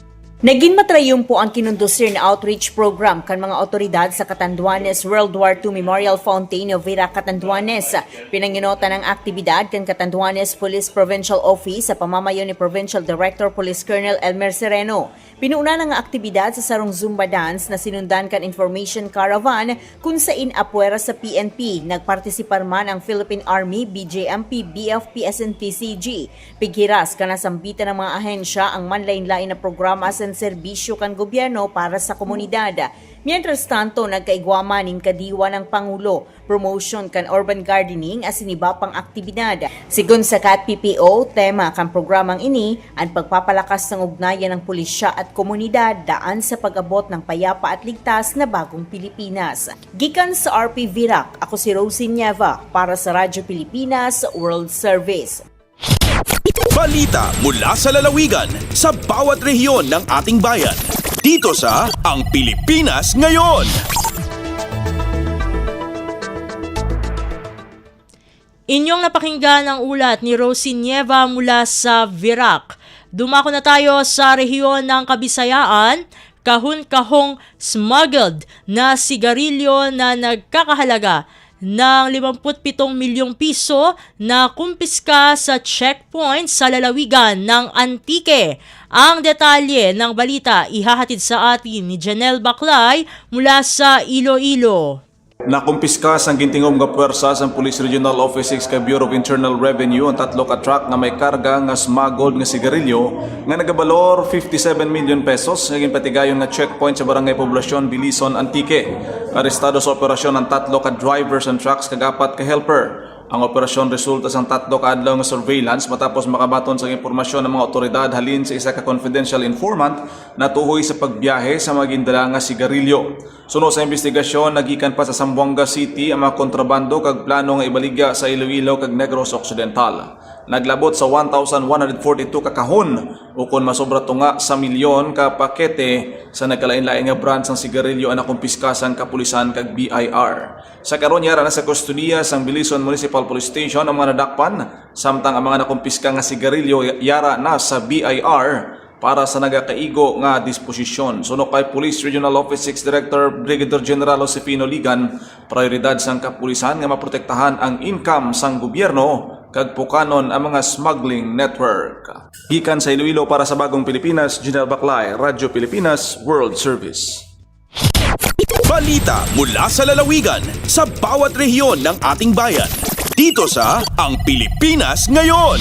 Naging matrayumpo ang kinundusir na outreach program kan mga otoridad sa Catanduanes World War II Memorial Fountain of VIRAC Catanduanes. Pinanginota ng aktibidad kan Catanduanes Police Provincial Office sa pamamayo ni Provincial Director Police Colonel Elmer Sereno. Pinuuna ng aktibidad sa sarong Zumba Dance na sinundan kan information caravan kung saan apwera sa PNP. Nagpartisipar man ang Philippine Army, BJMP, BFP, SNPCG. Pighiras ka nasambitan ng mga ahensya ang manlain-lain na programa sa serbisyo kan gobyerno para sa komunidad. Mientras tanto, nagkaigwama ning kadiwa ng Pangulo, promotion kan urban gardening as iniba pang aktibidad. Sigon sa CAT-PPO, tema kan programang ini ang pagpapalakas ng ugnayan ng pulisya at komunidad daan sa pag-abot ng payapa at ligtas na bagong Pilipinas. Gikan sa RP VIRAC, ako si Rosie Nieva para sa Radyo Pilipinas World Service. Balita mula sa lalawigan sa bawat rehiyon ng ating bayan. Dito sa Ang Pilipinas Ngayon. Inyong napakinggan ang ulat ni Rosie Nieva mula sa VIRAC. Dumako na tayo sa rehiyon ng Kabisayaan. Kahon-kahong smuggled na sigarilyo na nagkakahalaga ng 57 milyong piso na kumpiska sa checkpoint sa lalawigan ng Antique. Ang detalye ng balita ihahatid sa atin ni Janelle Baclay mula sa Iloilo. Nakumpiska sang gintingom nga puwersa sa Police Regional Office 6 kay Bureau of Internal Revenue ang 3 ka truck nga may karga nga smuggled nga sigarilyo nga nagabalor 57 million pesos naging patigayon nga checkpoint sa Barangay Poblasyon, Bilison, Antique. Arestado sa operasyon ang 3 ka drivers and trucks kag-4 ka helper. Ang operasyon resulta sa 3 ka adlaw nga surveillance matapos makabaton sa impormasyon ng mga otoridad halin sa isa ka confidential informant na tuhoy sa pagbiyahe sa mga gindala nga sigarilyo. Sunod sa investigasyon, nagikan pa sa Zamboanga City ang mga kontrabando kag plano nga ibaligya sa Iloilo kag Negros Occidental. Naglabot sa 1,142 ka kahon o kung masobra tunga sa milyon ka pakete sa nagkalain-lain nga brands ng sigarilyo ang nakumpiska sa kapulisan kag BIR. Sa karon yara na sa kustudiya sang Bilison Municipal Police Station ang mga nadakpan samtang ang mga nakumpiska nga sigarilyo yara na sa BIR para sa nagakaigo nga disposisyon. Suno kay Police Regional Office 6 Director Brigadier General Josefino Ligan, prioridad sang kapulisan nga maprotektahan ang income sang gobyerno kag pukanon ang mga smuggling network. Gikan sa Iloilo para sa Bagong Pilipinas, Janelle Baclay, Radyo Pilipinas World Service. Balita mula sa lalawigan sa bawat rehiyon ng ating bayan. Dito sa Ang Pilipinas Ngayon.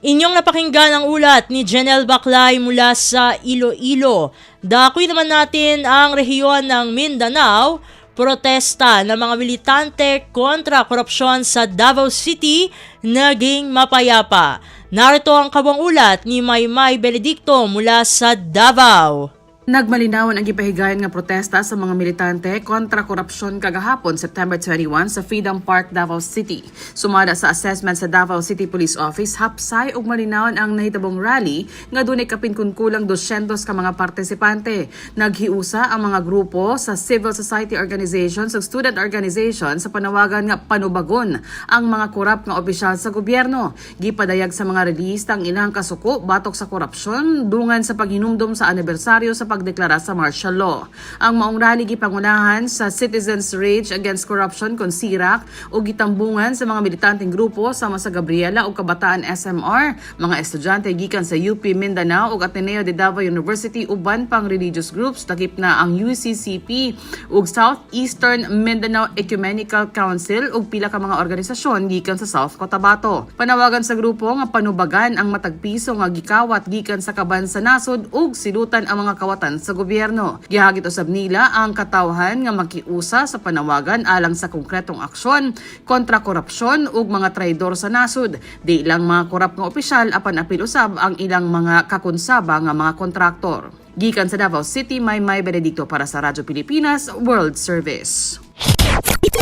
Inyong napakinggan ang ulat ni Janelle Baclay mula sa Iloilo. Dakoy naman natin ang rehiyon ng Mindanao protesta ng mga militante kontra korupsyon sa Davao City naging mapayapa. Narito ang kawang ulat ni Maymay Benedicto mula sa Davao. Nagmalinawan ang gipahigayon nga protesta sa mga militante kontra korupsyon kagahapon September 21 sa Freedom Park, Davao City. Sumada sa assessment sa Davao City Police Office, hapsay ug malinawan ang nahitabong rally nga dunay kapin kulang 200 ka mga partisipante. Naghiusa ang mga grupo sa civil society organizations ug student organizations sa panawagan nga panubagon ang mga korap nga opisyal sa gobyerno. Gipadayag sa mga release ang ilang kasuko batok sa korupsyon dungan sa paghinumdom sa anibersaryo sa pagdeklara sa martial law. Ang maong rally gipangunahan sa Citizens Rage Against Corruption kon CIRAC ug gitambungan sa mga militanteng grupo sama sa Gabriela ug Kabataan SMR, mga estudyante gikan sa UP Mindanao ug Ateneo de Davao University uban pang religious groups takip na ang UCCP ug Southeastern Mindanao Ecumenical Council ug pila ka mga organisasyon gikan sa South Cotabato. Panawagan sa grupo nga panubagan ang matag piso nga gikawat gikan sa kaban sa nasod ug silutan ang mga kawatan sa gobyerno. Gihagit usab nila ang katawhan nga makiusa sa panawagan alang sa konkretong aksyon kontra korupsyon ug mga traidor sa nasod. Di lang mga korap nga opisyal apan apil usab ang ilang mga kakunsaba nga mga kontraktor. Gikan sa Davao City, Maymay Benedicto para sa Radyo Pilipinas World Service.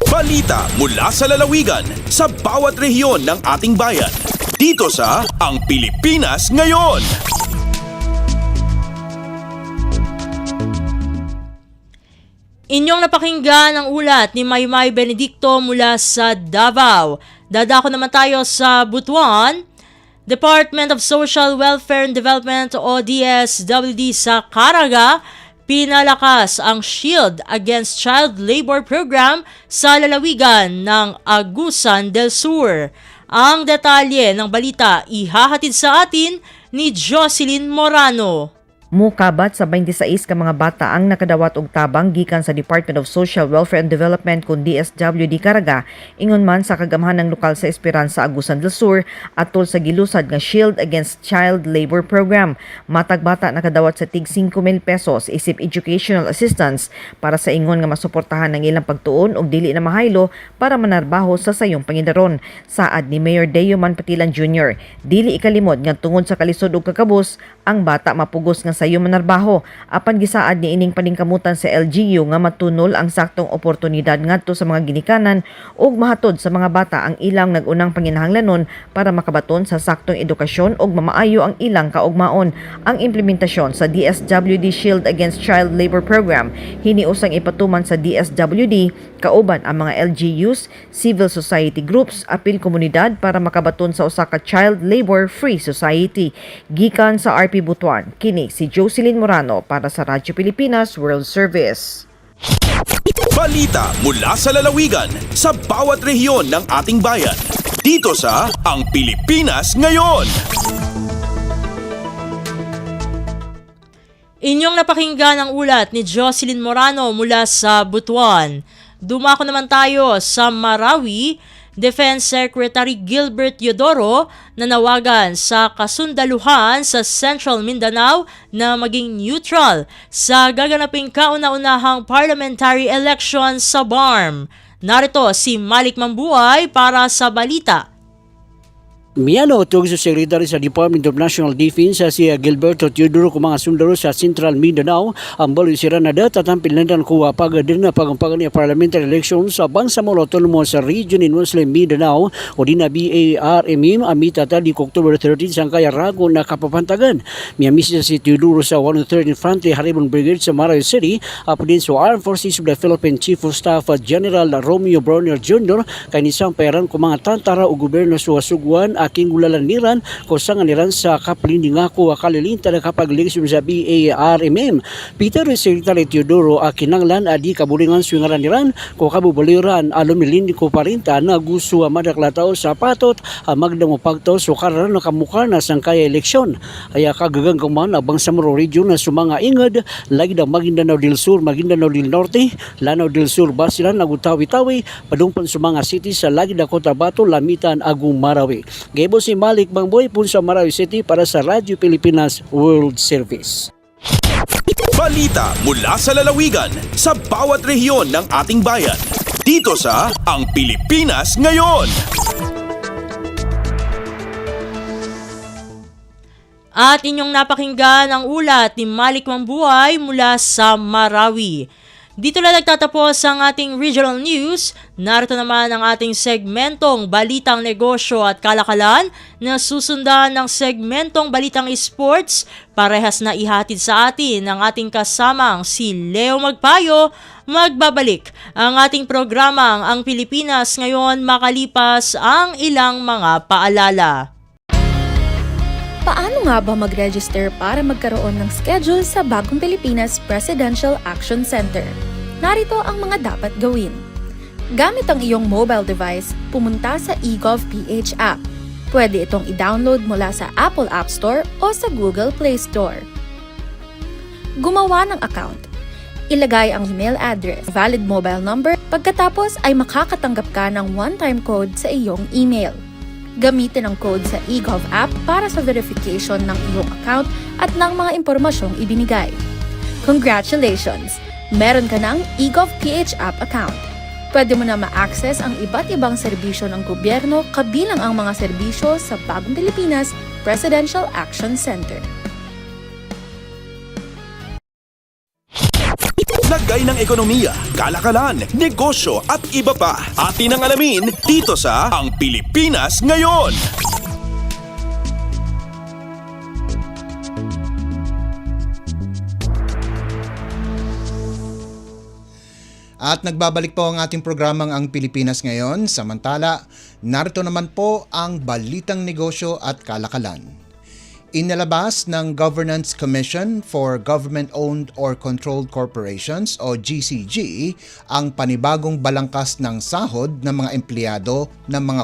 Balita mula sa lalawigan sa bawat rehiyon ng ating bayan. Dito sa Ang Pilipinas Ngayon. Inyong napakinggan ang ulat ni Maymay Benedicto mula sa Davao. Dadako naman tayo sa Butuan. Department of Social Welfare and Development o DSWD sa Caraga, pinalakas ang Shield Against Child Labor Program sa lalawigan ng Agusan del Sur. Ang detalye ng balita ihahatid sa atin ni Jocelyn Morano. Mukabat sa 26 ka mga bata ang nakadawat og tabang gikan sa Department of Social Welfare and Development kun DSWD Caraga ingon man sa kagamhan ng lokal sa Esperanza Agusan del Sur atol sa gilusad nga Shield Against Child Labor Program. Matag bata nakadawat sa tig 5,000 pesos isip educational assistance para sa ingon nga masuportahan ang ilang pagtuon og dili na mahaylo para manarbaho sa sayong pangidaron. Saad ni Mayor Deo Manpatilan Jr., dili ikalimod nga tungod sa kalisod ug kakabus ang bata mapugos nga sayo manarbaho. Apan gisaad ni ining paningkamutan sa LGU nga matunol ang saktong oportunidad ngadto sa mga ginikanan ug mahatod sa mga bata ang ilang nagunang panginahanglanon para makabaton sa saktong edukasyon ug mamaayo ang ilang kaugmaon. Ang implementasyon sa DSWD Shield Against Child Labor Program hiniusang ipatuman sa DSWD kauban ang mga LGUs, civil society groups, apil komunidad para makabaton sa usa ka child labor free society. Gikan sa RP Butuan, kini si Jocelyn Morano para sa Radyo Pilipinas World Service. Balita mula sa lalawigan sa bawat rehiyon ng ating bayan. Dito sa Ang Pilipinas Ngayon. Inyong napakinggan ang ulat ni Jocelyn Morano mula sa Butuan. Dumako naman tayo sa Marawi. Defense Secretary Gilbert Yodoro nanawagan sa kasundaluhan sa Central Mindanao na maging neutral sa gaganaping kauna-unahang parliamentary election sa BARM. Narito si Malik Mambuay para sa balita. Miyano tug sa Secretary sa Department of National Defense si Gilberto Teodoro kung mga sundalo sa Central Mindanao ang balisira na data tampil nandan kuha pagadir na pagampagan niya parliamentary elections sa Bangsamoro Autonomous sa Region in Muslim Mindanao o di na BARMM amita tadi October 13 sang kaya rago na kapapantagan. Miyamisi si Teodoro sa 103rd Infantry Haribon Brigade sa Marawi City apodin sa Armed Forces of the Philippine Chief of Staff General Romeo Browner Jr. kay nisang payaran kung mga tantara o gobyerno sa Sugwan aking ulalaniran kung saan niran sa kaplini nga ko akalilinta na kapag-eleksyon sa BARMM. Peter Secretary Teodoro kinanglan adi kabulingan swingaran niran kung kabubaliran alumilin ko parinta na gusto madaklataw sa patot magdamo pagtaw so karan na kamukha na sang kaya eleksyon. Ay kagagang kuman abang sa Moro Region na sumanga ingad lagi daw Maguindanao del Sur, Maguindanao del Norte, Lanao del Sur, Basilan, Nagutawi-tawi, padungpan sumanga city sa lagi da Cotabato, Lamitan, Agum, Marawi. Gebo si Malik Bangboy po sa Marawi City para sa Radyo Pilipinas World Service. Balita mula sa lalawigan sa bawat rehiyon ng ating bayan. Dito sa Ang Pilipinas Ngayon. At inyong napakinggan ang ulat ni Malik Mambuhay mula sa Marawi. Dito na nagtatapos ang ating regional news. Narito naman ang ating segmentong Balitang Negosyo at Kalakalan na susundan ng segmentong Balitang Sports. Parehas na ihatid sa atin ng ating kasamang si Leo Magpayo. Magbabalik ang ating programang Ang Pilipinas Ngayon makalipas ang ilang mga paalala. Paano nga ba mag-register para magkaroon ng schedule sa Bagong Pilipinas Presidential Action Center? Narito ang mga dapat gawin. Gamit ang iyong mobile device, pumunta sa eGovPH app. Pwede itong i-download mula sa Apple App Store o sa Google Play Store. Gumawa ng account. Ilagay ang email address, valid mobile number, pagkatapos ay makakatanggap ka ng one-time code sa iyong email. Gamitin ang code sa eGov app para sa verification ng iyong account at ng mga impormasyong ibinigay. Congratulations! Meron ka ng eGovPH app account. Pwede mo na ma-access ang iba't ibang serbisyo ng gobyerno kabilang ang mga serbisyo sa Bagong Pilipinas Presidential Action Center. Lagay ng ekonomiya, kalakalan, negosyo at iba pa. Atin ang alamin dito sa Ang Pilipinas Ngayon. At nagbabalik po ang ating programang Ang Pilipinas Ngayon. Samantala, narito naman po ang Balitang Negosyo at Kalakalan. Inilabas ng Governance Commission for Government-Owned or Controlled Corporations o GCG ang panibagong balangkas ng sahod ng mga empleyado ng mga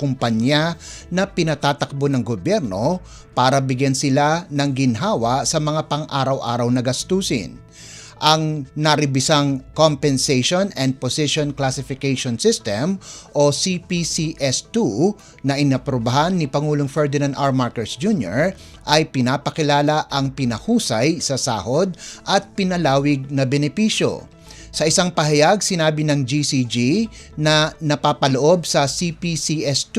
kumpanya na pinatatakbo ng gobyerno para bigyan sila ng ginhawa sa mga pang-araw-araw na gastusin. Ang naribisang Compensation and Position Classification System o CPCS2 na inaprubahan ni Pangulong Ferdinand R. Marcos Jr. ay pinapakilala ang pinahusay sa sahod at pinalawig na benepisyo. Sa isang pahayag, sinabi ng GCG na napapaloob sa CPCS2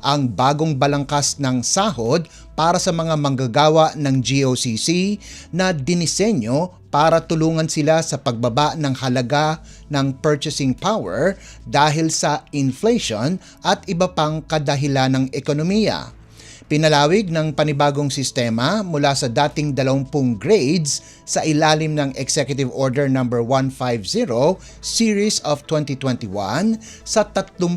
ang bagong balangkas ng sahod para sa mga manggagawa ng GOCC na dinisenyo para tulungan sila sa pagbaba ng halaga ng purchasing power dahil sa inflation at iba pang kadahilan ng ekonomiya. Pinalawig ng panibagong sistema mula sa dating 20 grades sa ilalim ng Executive Order No. 150 Series of 2021 sa 30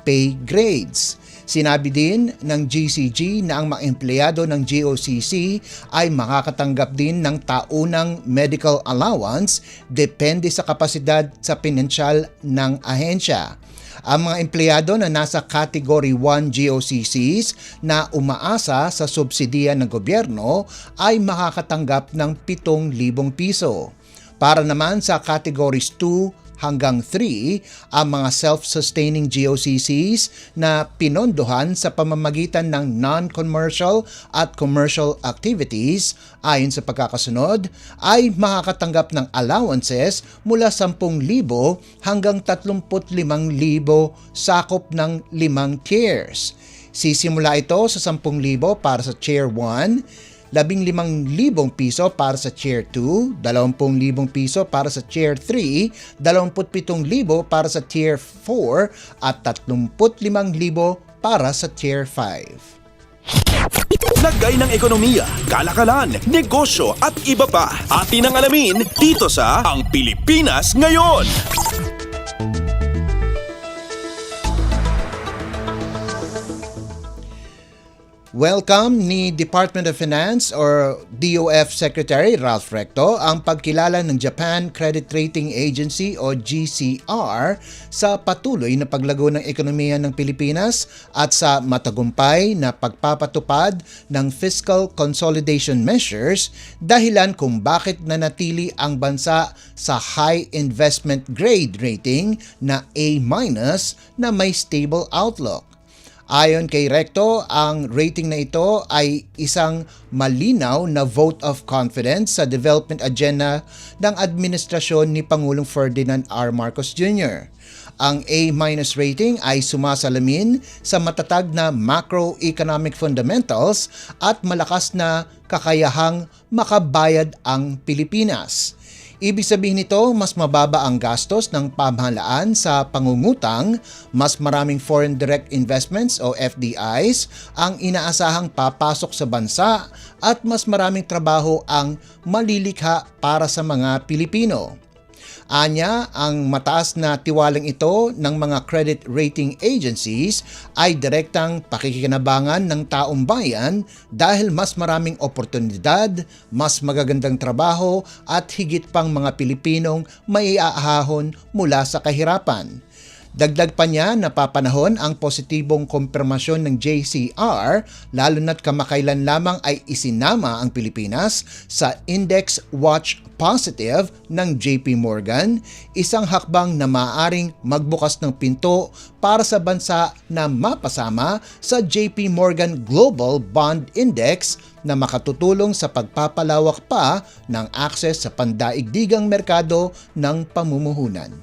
pay grades. Sinabi din ng GCG na ang mga empleyado ng GOCC ay makakatanggap din ng taunang medical allowance depende sa kapasidad sa pinansyal ng ahensya. Ang mga empleyado na nasa Category 1 GOCCs na umaasa sa subsidiya ng gobyerno ay makakatanggap ng 7,000 piso. Para naman sa Categories 2 hanggang 3, ang mga self-sustaining GOCCs na pinondohan sa pamamagitan ng non-commercial at commercial activities ayon sa pagkakasunod ay makakatanggap ng allowances mula 10,000 hanggang 35,000 sakop ng 5 tiers. Sisimula ito sa 10,000 para sa Tier 1, 15,000 piso para sa Tier 2, 20,000 piso para sa Tier 3, 27,000 para sa Tier 4 at 35,000 para sa Tier 5. Lagay ng ekonomiya, kalakalan, negosyo at iba pa. Atin ang alamin dito sa Ang Pilipinas Ngayon. Welcome ni Department of Finance or DOF Secretary Ralph Recto ang pagkilala ng Japan Credit Rating Agency o GCR sa patuloy na paglago ng ekonomiya ng Pilipinas at sa matagumpay na pagpapatupad ng fiscal consolidation measures, dahilan kung bakit nanatili ang bansa sa high investment grade rating na A- na may stable outlook. Ayon kay Recto, ang rating na ito ay isang malinaw na vote of confidence sa development agenda ng administrasyon ni Pangulong Ferdinand R. Marcos Jr. Ang A- rating ay sumasalamin sa matatag na macroeconomic fundamentals at malakas na kakayahang makabayad ang Pilipinas. Ibig sabihin nito, mas mababa ang gastos ng pamahalaan sa pangungutang, mas maraming foreign direct investments o FDIs ang inaasahang papasok sa bansa at mas maraming trabaho ang malilikha para sa mga Pilipino. Anya, ang mataas na tiwalang ito ng mga credit rating agencies ay direktang pakikinabangan ng taong bayan dahil mas maraming oportunidad, mas magagandang trabaho at higit pang mga Pilipinong maiaahon mula sa kahirapan. Dagdag pa niya, napapanahon ang positibong kumpirmasyon ng JCR lalo na't kamakailan lamang ay isinama ang Pilipinas sa Index Watch Positive ng JP Morgan, isang hakbang na maaaring magbukas ng pinto para sa bansa na mapasama sa JP Morgan Global Bond Index na makatutulong sa pagpapalawak pa ng akses sa pandaigdigang merkado ng pamumuhunan.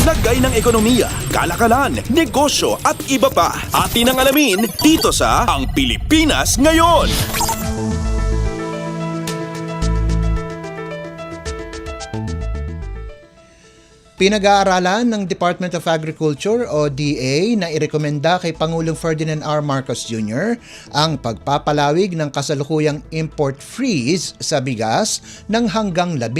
Lagay ng ekonomiya, kalakalan, negosyo at iba pa. Atin ang alamin dito sa Ang Pilipinas Ngayon. Pinag-aaralan ng Department of Agriculture o DA na irekomenda kay Pangulong Ferdinand R. Marcos Jr. ang pagpapalawig ng kasalukuyang import freeze sa bigas ng hanggang 15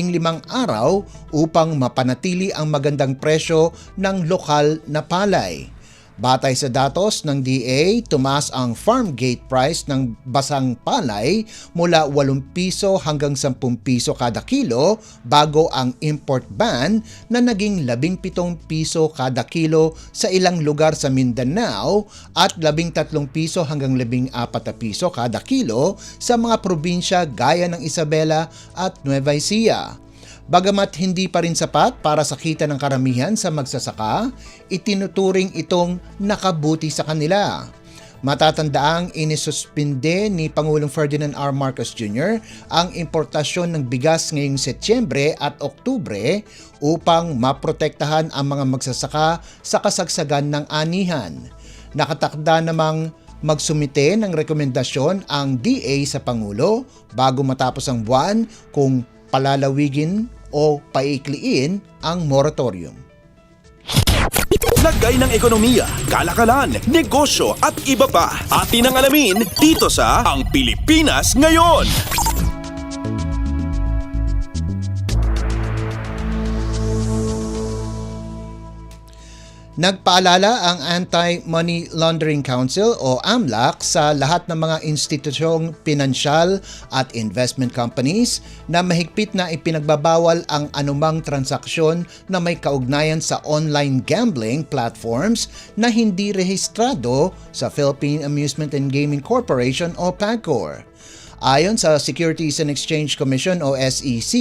araw upang mapanatili ang magandang presyo ng lokal na palay. Batay sa datos ng DA, tumaas ang farm gate price ng basang palay mula 8 piso hanggang 10 piso kada kilo bago ang import ban na naging 17 piso kada kilo sa ilang lugar sa Mindanao at 13 piso hanggang 14 piso kada kilo sa mga probinsya gaya ng Isabela at Nueva Ecija. Bagamat hindi pa rin sapat para sa kita ng karamihan sa magsasaka, itinuturing itong nakabuti sa kanila. Matatandaang inisuspinde ni Pangulong Ferdinand R. Marcos Jr. ang importasyon ng bigas ngayong Setyembre at Oktubre upang maprotektahan ang mga magsasaka sa kasagsagan ng anihan. Nakatakda namang magsumite ng rekomendasyon ang DA sa Pangulo bago matapos ang buwan kung palalawigin o paikliin ang moratorium. Lagay ng ekonomiya, kalakalan, negosyo at iba pa. Atin ang alamin dito sa Ang Pilipinas Ngayon. Nagpaalala ang Anti-Money Laundering Council o AMLAC sa lahat ng mga institusyong pinansyal at investment companies na mahigpit na ipinagbabawal ang anumang transaksyon na may kaugnayan sa online gambling platforms na hindi rehistrado sa Philippine Amusement and Gaming Corporation o PAGCOR. Ayon sa Securities and Exchange Commission o SEC,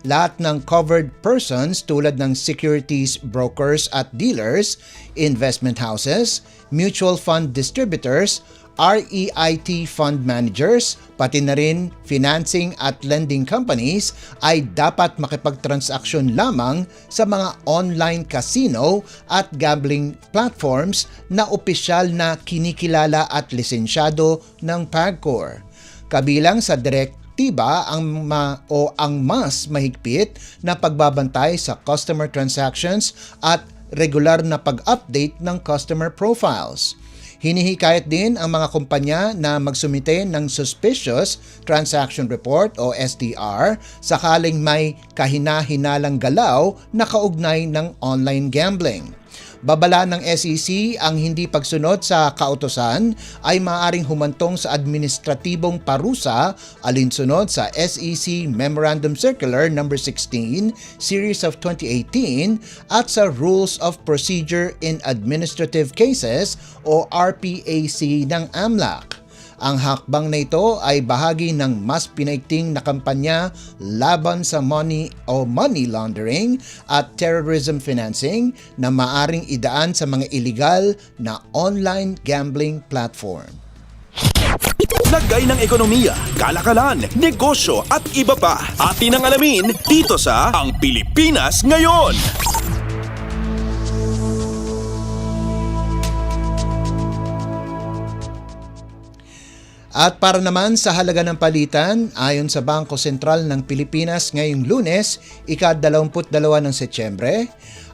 lahat ng covered persons tulad ng securities brokers at dealers, investment houses, mutual fund distributors, REIT fund managers, pati na rin financing at lending companies ay dapat makipagtransaksyon lamang sa mga online casino at gambling platforms na opisyal na kinikilala at lisensyado ng PAGCOR. Kabilang sa direktiba ang mas mahigpit na pagbabantay sa customer transactions at regular na pag-update ng customer profiles. Hinihikayat din ang mga kumpanya na magsumite ng Suspicious Transaction Report o STR sakaling may kahina-hinalang galaw na kaugnay ng online gambling. Babala ng SEC ang hindi pagsunod sa kautusan ay maaaring humantong sa administratibong parusa alinsunod sa SEC Memorandum Circular No. 16, Series of 2018 at sa Rules of Procedure in Administrative Cases o RPAC ng AMLAC. Ang hakbang na ito ay bahagi ng mas pinaigting na kampanya laban sa money laundering at terrorism financing na maaring idaan sa mga illegal na online gambling platform. Lagay ng ekonomiya, kalakalan, negosyo at iba pa. Atin ang alamin dito sa Ang Pilipinas Ngayon. At para naman sa halaga ng palitan, ayon sa Bangko Sentral ng Pilipinas ngayong Lunes, ika-22 ng Setyembre,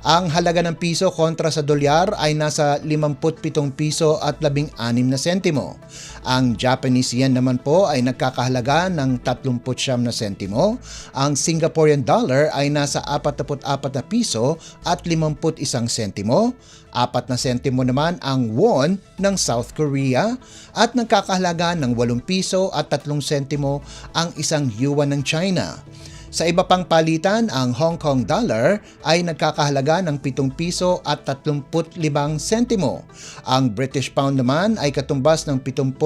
ang halaga ng piso kontra sa dolyar ay nasa 57 piso at 16 na sentimo. Ang Japanese yen naman po ay nagkakahalaga ng 39 na sentimo. Ang Singaporean dollar ay nasa 44 na piso at 51 sentimo. 4 na sentimo naman ang won ng South Korea at nagkakahalaga ng 8 piso at 3 sentimo ang isang yuan ng China. Sa iba pang palitan, ang Hong Kong dollar ay nagkakahalaga ng 7 piso at 35 sentimo. Ang British pound naman ay katumbas ng 77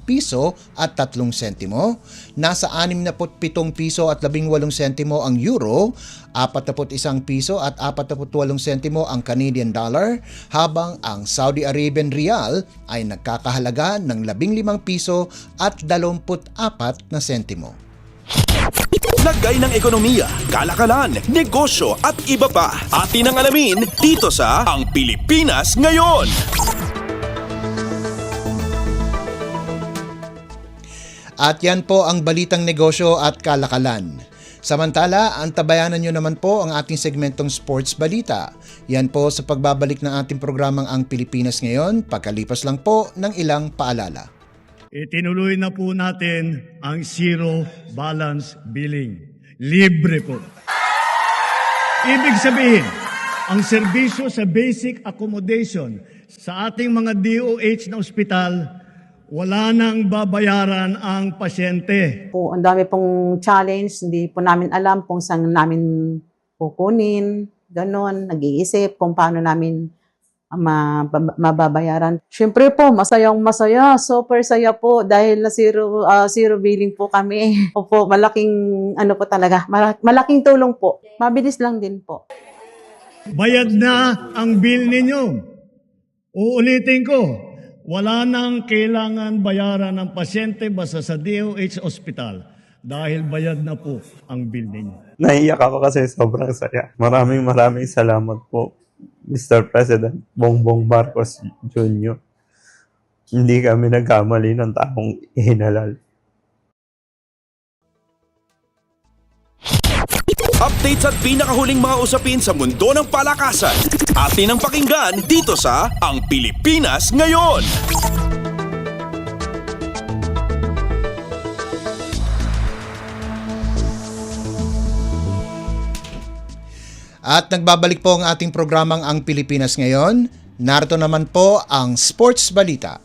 piso at 3 sentimo. Nasa 67 piso at 18 sentimo ang euro, 41 piso at 48 sentimo ang Canadian dollar, habang ang Saudi Arabian rial ay nagkakahalaga ng 15 piso at 24 na sentimo. Lagay ng ekonomiya, kalakalan, negosyo at iba pa. Atin ang alamin dito sa Ang Pilipinas Ngayon. At yan po ang balitang negosyo at kalakalan. Samantala, antabayanan nyo naman po ang ating segmentong Sports Balita. Yan po sa pagbabalik ng ating programang Ang Pilipinas Ngayon, pagkalipas lang po ng ilang paalala. Itinuloy na po natin ang zero balance billing. Libre po. Ibig sabihin, ang serbisyo sa basic accommodation sa ating mga DOH na ospital, wala nang babayaran ang pasyente. Ang dami pong challenge, hindi po namin alam kung saan namin kukunin, ganon, nag-iisip kung paano namin mababayaran. Siyempre po, masaya, super saya po dahil na zero billing po kami. Opo, malaking po talaga, malaking tulong po. Mabilis lang din po. Bayad na ang bill ninyo. Uulitin ko, wala nang kailangan bayaran ng pasyente basta sa DOH Hospital dahil bayad na po ang bill ninyo. Naiyak ako kasi sobrang saya. Maraming salamat po, Mr. President Bongbong Marcos Jr. Hindi kami nagkamali ng taong ihinalal. Updates at pinakahuling mga usapin sa mundo ng palakasan. Atin ang pakinggan dito sa Ang Pilipinas Ngayon. At nagbabalik po ang ating programang Ang Pilipinas Ngayon. Narito naman po ang Sports Balita.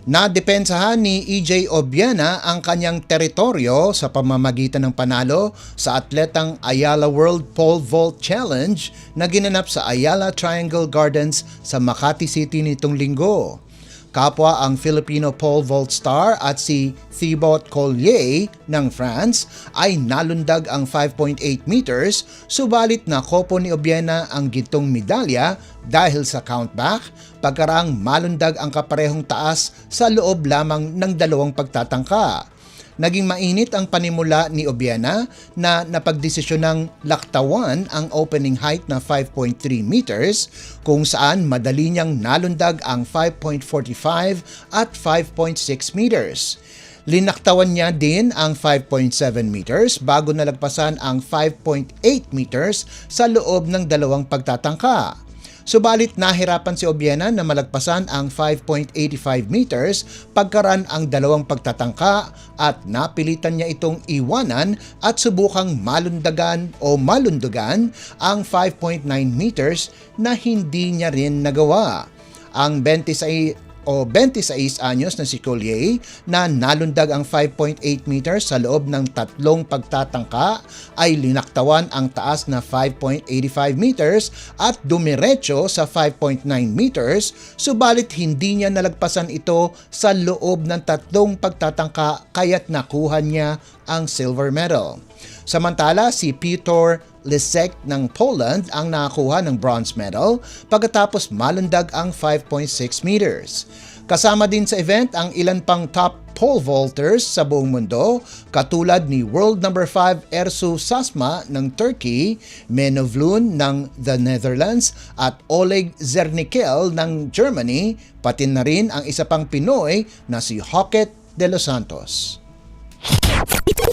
Nadepensahan ni EJ Obiena ang kanyang teritoryo sa pamamagitan ng panalo sa atletang Ayala World Pole Vault Challenge na ginanap sa Ayala Triangle Gardens sa Makati City nitong linggo. Kapwa ang Filipino pole vault star at si Thibaut Collier ng France ay nalundag ang 5.8 meters, subalit nakopo ni Obiena ang gintong medalya dahil sa countback, pagkarang malundag ang kaparehong taas sa loob lamang ng 2 pagtatangka. Naging mainit ang panimula ni Obiena na napagdesisyonang laktawan ang opening height na 5.3 meters kung saan madali niyang nalundag ang 5.45 at 5.6 meters. Linaktawan niya din ang 5.7 meters bago nalagpasan ang 5.8 meters sa loob ng 2 pagtatangka. Subalit nahirapan si Obiena na malagpasan ang 5.85 meters pagkaraan ang 2 pagtatangka at napilitan niya itong iwanan at subukang malundugan ang 5.9 meters na hindi niya rin nagawa. Ang 26 26 anyos na si Collier na nalundag ang 5.8 meters sa loob ng 3 pagtatangka ay linaktawan ang taas na 5.85 meters at dumiretso sa 5.9 meters, subalit hindi niya nalagpasan ito sa loob ng 3 pagtatangka kaya't nakuha niya ang silver medal. Samantala, si Piotr Lisek ng Poland ang nakakuha ng bronze medal pagkatapos malundag ang 5.6 meters. Kasama din sa event ang ilan pang top pole vaulters sa buong mundo katulad ni world number 5 Ersu Sasma ng Turkey, Menovlun ng the Netherlands at Oleg Zernikel ng Germany, pati na rin ang isa pang Pinoy na si Hocket de los Santos.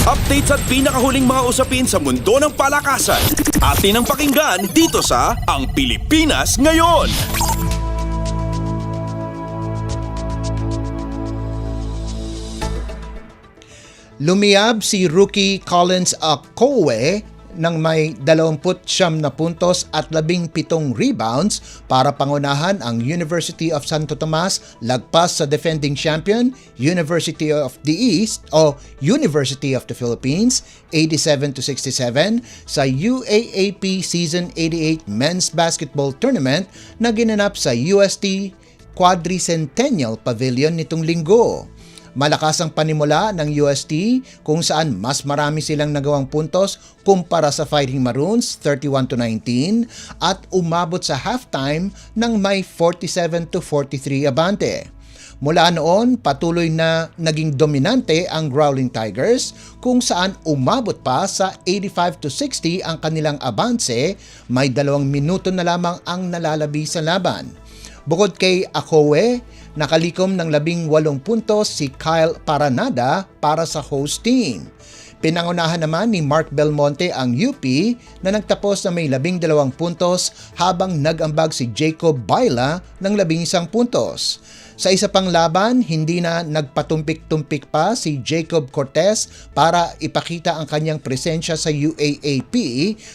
Updates at pinakahuling mga usapin sa mundo ng palakasan. Atin ang pakinggan dito sa Ang Pilipinas Ngayon. Lumiyab si rookie Collins Akowe ng may 29 na puntos at 17 rebounds para pangunahan ang University of Santo Tomas lagpas sa defending champion University of the East o University of the Philippines 87-67 sa UAAP Season 88 Men's Basketball Tournament na ginanap sa UST Quadricentennial Pavilion nitong linggo. Malakas ang panimula ng UST kung saan mas marami silang nagawang puntos kumpara sa Fighting Maroons 31-19 at umabot sa halftime ng may 47-43 abante. Mula noon, patuloy na naging dominante ang Growling Tigers kung saan umabot pa sa 85-60 ang kanilang abanse, may 2 minuto na lamang ang nalalabi sa laban. Bukod kay Akowe, nakalikom ng 18 puntos si Kyle Paranada para sa host team. Pinangunahan naman ni Mark Belmonte ang UP na nagtapos na may 12 puntos habang nag-ambag si Jacob Baila ng 11 puntos. Sa isa pang laban, hindi na nagpatumpik-tumpik pa si Jacob Cortez para ipakita ang kanyang presensya sa UAAP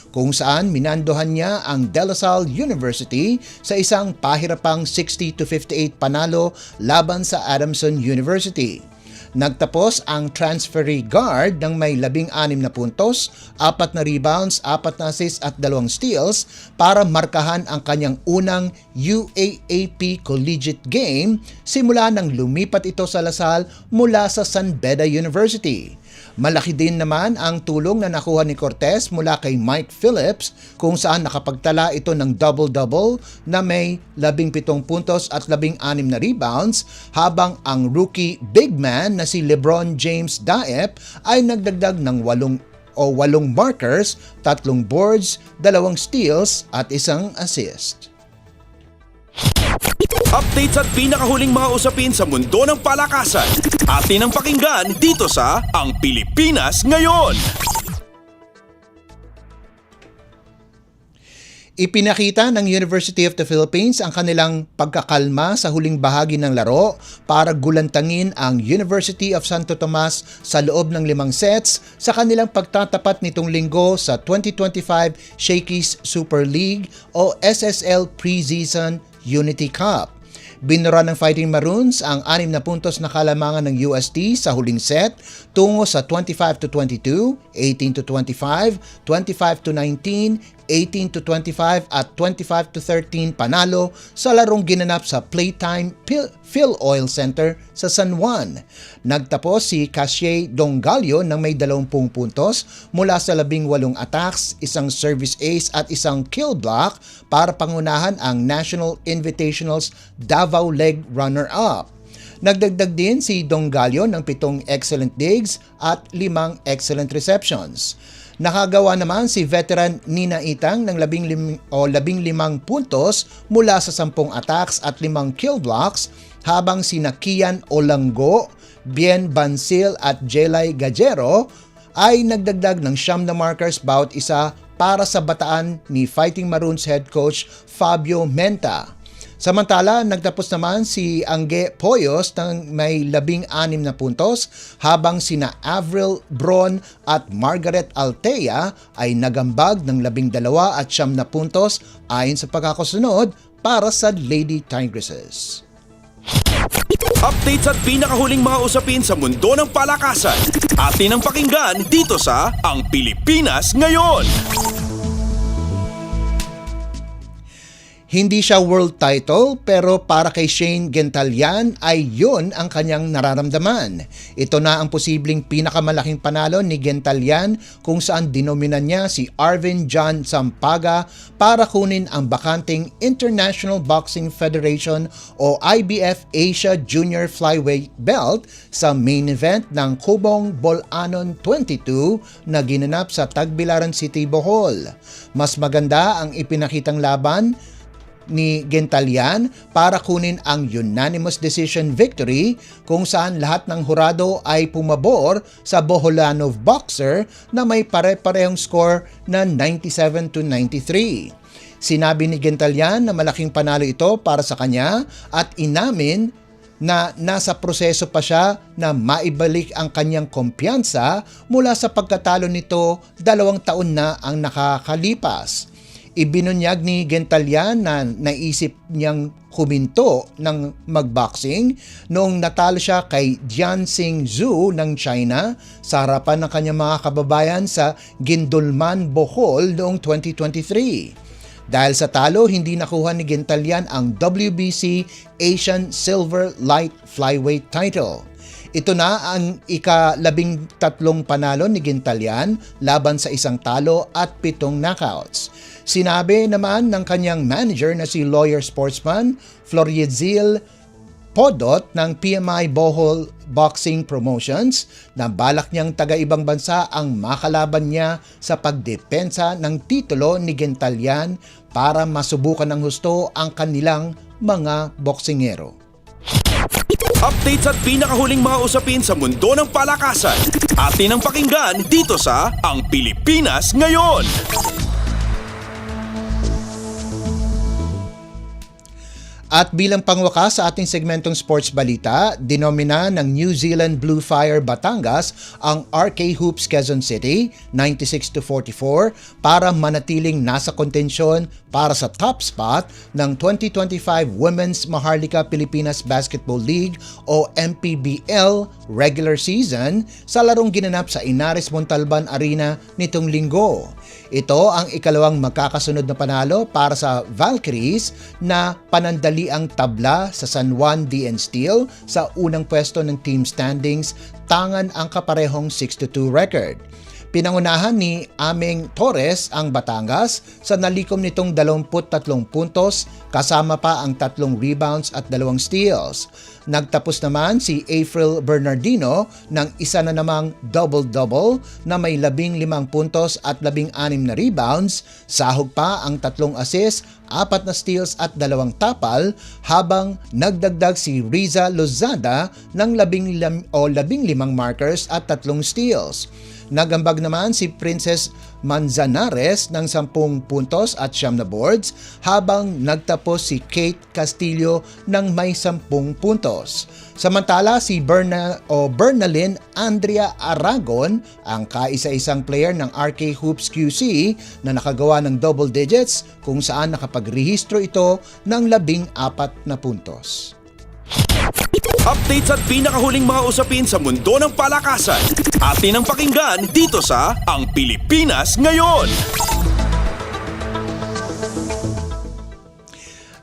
kung saan minandohan niya ang De La Salle University sa isang pahirapang 60-58 panalo laban sa Adamson University. Nagtapos ang transferee guard ng may 16 na puntos, 4 na rebounds, 4 na assists at 2 steals para markahan ang kanyang unang UAAP collegiate game simula nang lumipat ito sa Lasal mula sa San Beda University. Malaki din naman ang tulong na nakuha ni Cortez mula kay Mike Phillips kung saan nakapagtala ito ng double-double na may 17 puntos at 16 na rebounds habang ang rookie big man na si LeBron James Daep ay nagdagdag ng 8 markers, 3 boards, 2 steals at 1 assist. Updates at pinakahuling mga usapin sa mundo ng palakasan. Atin ang pakinggan dito sa Ang Pilipinas Ngayon. Ipinakita ng University of the Philippines ang kanilang pagkakalma sa huling bahagi ng laro para gulantangin ang University of Santo Tomas sa loob ng 5 sets sa kanilang pagtatapat nitong linggo sa 2025 Shakey's Super League o SSL Preseason Unity Cup. Binura ng Fighting Maroons ang 6 na puntos na kalamangan ng UST sa huling set tungo sa 25-22, 18-25, 25-19, 18-25 at 25-13 panalo sa larong ginanap sa Playtime Phil Oil Center sa San Juan. Nagtapos si Cassie Dongalio ng may 20 puntos mula sa 18 attacks, 1 service ace at 1 kill block para pangunahan ang National Invitational's Davao Leg runner-up. Nagdagdag din si Dongalio ng 7 excellent digs at 5 excellent receptions. Nakagawa naman si veteran Nina Itang ng 15 puntos mula sa 10 attacks at 5 kill blocks habang sina Kian Olanggo, Bien Bansil at Jelay Gajero ay nagdagdag ng 9 na markers bawat isa para sa bataan ni Fighting Maroons head coach Fabio Menta. Samantala, nagtapos naman si Angge Poyos ng may 16 na puntos habang sina Avril Bron at Margaret Altea ay nagambag ng 12 at 9 na puntos ayon sa pagkakasunod para sa Lady Tigresses. Updates at pinakahuling mga usapin sa mundo ng palakasan. Atin ang pakinggan dito sa Ang Pilipinas Ngayon. Hindi siya world title pero para kay Shane Gentalian ay yun ang kanyang nararamdaman. Ito na ang posibleng pinakamalaking panalo ni Gentalian kung saan dinominan niya si Arvin John Sampaga para kunin ang bakanting International Boxing Federation o IBF Asia Junior Flyweight belt sa main event ng Kubong Bolanon 22 na ginanap sa Tagbilaran City, Bohol. Mas maganda ang ipinakitang laban ni Gentalian para kunin ang unanimous decision victory kung saan lahat ng hurado ay pumabor sa Boholanov boxer na may pare-parehong score na 97-93. Sinabi ni Gentalian na malaking panalo ito para sa kanya at inamin na nasa proseso pa siya na maibalik ang kanyang kumpiyansa mula sa pagkatalo nito 2 taon na ang nakakalipas. Ibinunyag ni Gentalian na naisip niyang huminto ng magboxing noong natalo siya kay Jianxing Zhu ng China sa harapan ng kanyang mga kababayan sa Gindulman, Bohol noong 2023. Dahil sa talo, hindi nakuha ni Gentalian ang WBC Asian Silver Light Flyweight title. Ito na ang ika-13 panalo ni Gentalian laban sa 1 talo at 7 knockouts. Sinabi naman ng kanyang manager na si lawyer sportsman Floridzil Podot ng PMI Bohol Boxing Promotions na balak niyang taga-ibang bansa ang makalaban niya sa pagdepensa ng titulo ni Gentalian para masubukan ng husto ang kanilang mga boksingero. Updates at pinakahuling mga usapin sa mundo ng palakasan. Atin ang pakinggan dito sa Ang Pilipinas Ngayon. At bilang pangwakas sa ating segmentong sports balita, dinomina ng New Zealand Blue Fire Batangas ang RK Hoops Quezon City 96-44 para manatiling nasa kontensyon para sa top spot ng 2025 Women's Maharlika Pilipinas Basketball League o MPBL regular season sa larong ginanap sa Inares Montalban Arena nitong linggo. Ito ang ikalawang magkakasunod na panalo para sa Valkyries na panandali ang tabla sa San Juan DN Steel sa unang pwesto ng team standings, tangan ang kaparehong 6-2 record. Pinangunahan ni Aming Torres ang Batangas sa nalikom nitong 23 puntos kasama pa ang 3 rebounds at 2 steals. Nagtapos naman si April Bernardino ng isa na namang double-double na may 15 puntos at 16 na rebounds, sahog pa ang 3 assists, 4 na steals at 2 tapal, habang nagdagdag si Riza Lozada ng 15 markers at 3 steals. Nagambag naman si Princess Manzanares ng 10 puntos at 9 na boards, habang nagtapos si Kate Castillo ng may 10 puntos. Samantala si Bernalyn Andrea Aragon, ang kaisa-isang player ng RK Hoops QC na nakagawa ng double digits kung saan nakapagrehistro ito ng 14 na puntos. Updates at pinakahuling mga usapin sa mundo ng palakasan. Atin ang pakinggan dito sa Ang Pilipinas Ngayon.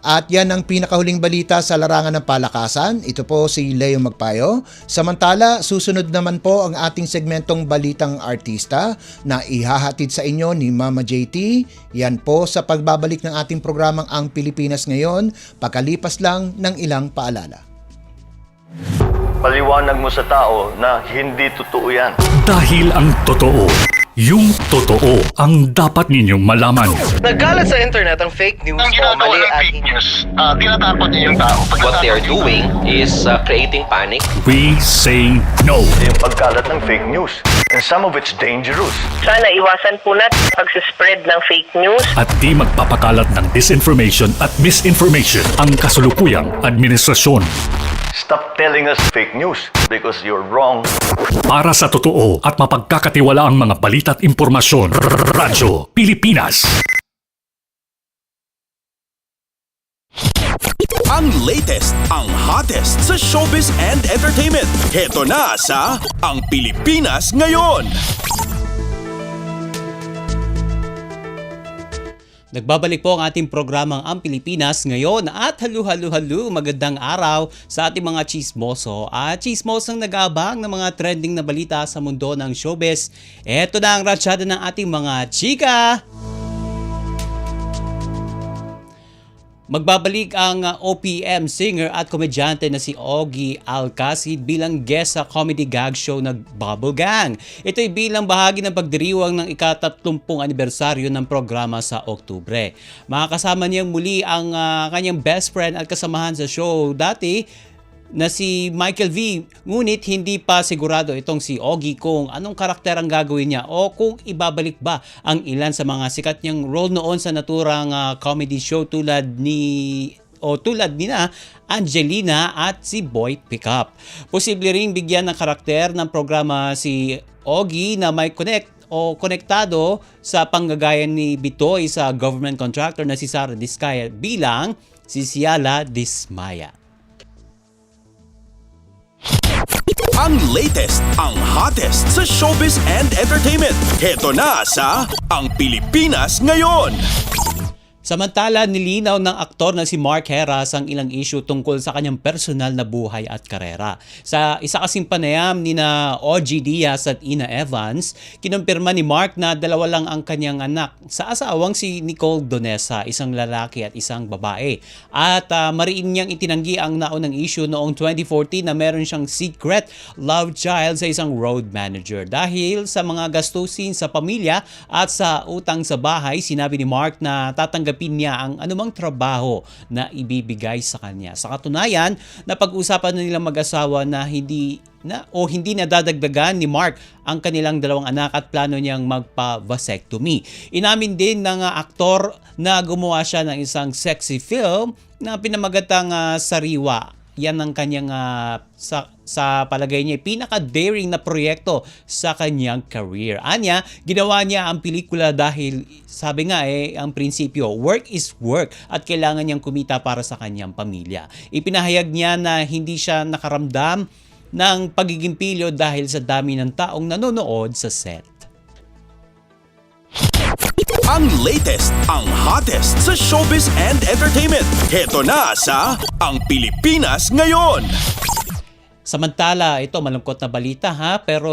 At yan ang pinakahuling balita sa larangan ng palakasan. Ito po si Leo Magpayo. Samantala, susunod naman po ang ating segmentong Balitang Artista na ihahatid sa inyo ni Mama JT. Yan po sa pagbabalik ng ating programang Ang Pilipinas Ngayon, pagkalipas lang ng ilang paalala. Paliwanag mo sa tao na hindi totoo yan. Dahil ang totoo, yung totoo ang dapat ninyong malaman. Nagkalat sa internet ang fake news o mali at fake news. Tinatapot niyo yung tao. What they are doing is creating panic. We say no. Yung pagkalat ng fake news. And some of it's dangerous. Sana iwasan po natin pag-spread ng fake news. At di magpapakalat ng disinformation at misinformation ang kasulukuyang administrasyon. Stop telling us fake news because you're wrong. Para sa totoo at mapagkakatiwalaang mga balita at impormasyon, Radyo Pilipinas. Ang latest, ang hottest sa showbiz and entertainment. Heto na sa Ang Pilipinas Ngayon. Nagbabalik po ang ating programang Ang Pilipinas Ngayon at halu magandang araw sa ating mga chismoso at chismosong nag-aabang ng mga trending na balita sa mundo ng showbiz. Ito na ang ratsyada ng ating mga chika! Magbabalik ang OPM singer at komedyante na si Ogie Alcacid bilang guest sa comedy gag show na Bubble Gang. Ito'y bilang bahagi ng pagdiriwang ng ika-30 anibersaryo ng programa sa Oktubre. Makakasama niyang muli ang kanyang best friend at kasamahan sa show dati na si Michael V. Ngunit hindi pa sigurado itong si Ogie kung anong karakter ang gagawin niya o kung ibabalik ba ang ilan sa mga sikat niyang role noon sa naturang comedy show tulad ni na Angelina at si Boy Pickup. Posible ring bigyan ng karakter ng programa si Ogie na may konektado sa panggagayan ni Bitoy sa government contractor na si Sara Diskaya bilang si Ciala Dismaya. Ang latest, ang hottest sa showbiz and entertainment. Heto na sa Ang Pilipinas Ngayon. Samantala, nilinaw ng aktor na si Mark Heras ang ilang issue tungkol sa kanyang personal na buhay at karera. Sa isa kasing panayam ni na OG Diaz at Ina Evans, kinumpirma ni Mark na 2 lang ang kanyang anak sa asawang si Nicole Donesa, isang lalaki at isang babae. At mariin niyang itinanggi ang naunang issue noong 2014 na meron siyang secret love child sa isang road manager. Dahil sa mga gastusin sa pamilya at sa utang sa bahay, sinabi ni Mark na tatanggapin niya ang anumang trabaho na ibibigay sa kanya. Sa katunayan, napag-usapan na nilang mag-asawa na hindi nadadagdagan ni Mark ang kanilang 2 anak at plano niyang magpa-vasectomy. Inamin din ng aktor na gumawa siya ng isang sexy film na pinamagatang Sariwa. Yan ang kanyang sa palagay niya pinaka-daring na proyekto sa kanyang career. Anya, ginawa niya ang pelikula dahil sabi nga ang prinsipyo, work is work at kailangan niyang kumita para sa kanyang pamilya. Ipinahayag niya na hindi siya nakaramdam ng pagiging pilyo dahil sa dami ng taong nanonood sa set. Ang latest, ang hottest sa showbiz and entertainment. Heto na sa Ang Pilipinas Ngayon. Samantala, ito malungkot na balita pero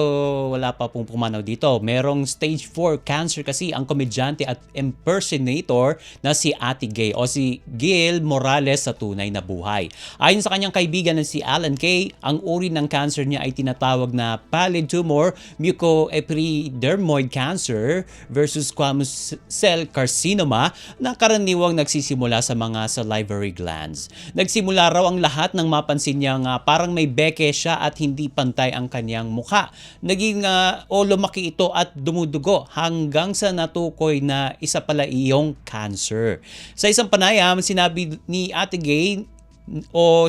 wala pa pong pumanaw dito. Merong stage 4 cancer kasi ang komedyante at impersonator na si Ate Gay o si Gil Morales sa tunay na buhay. Ayon sa kanyang kaibigan na si Alan Kay, ang uri ng cancer niya ay tinatawag na pallid tumor mucoepidermoid cancer versus squamous cell carcinoma na karaniwang nagsisimula sa mga salivary glands. Nagsimula raw ang lahat nang mapansin niya parang may beke siya at hindi pantay ang kanyang mukha. Naging lumaki ito at dumudugo hanggang sa natukoy na isa pala iyong cancer. Sa isang panayam, sinabi ni Ate Gay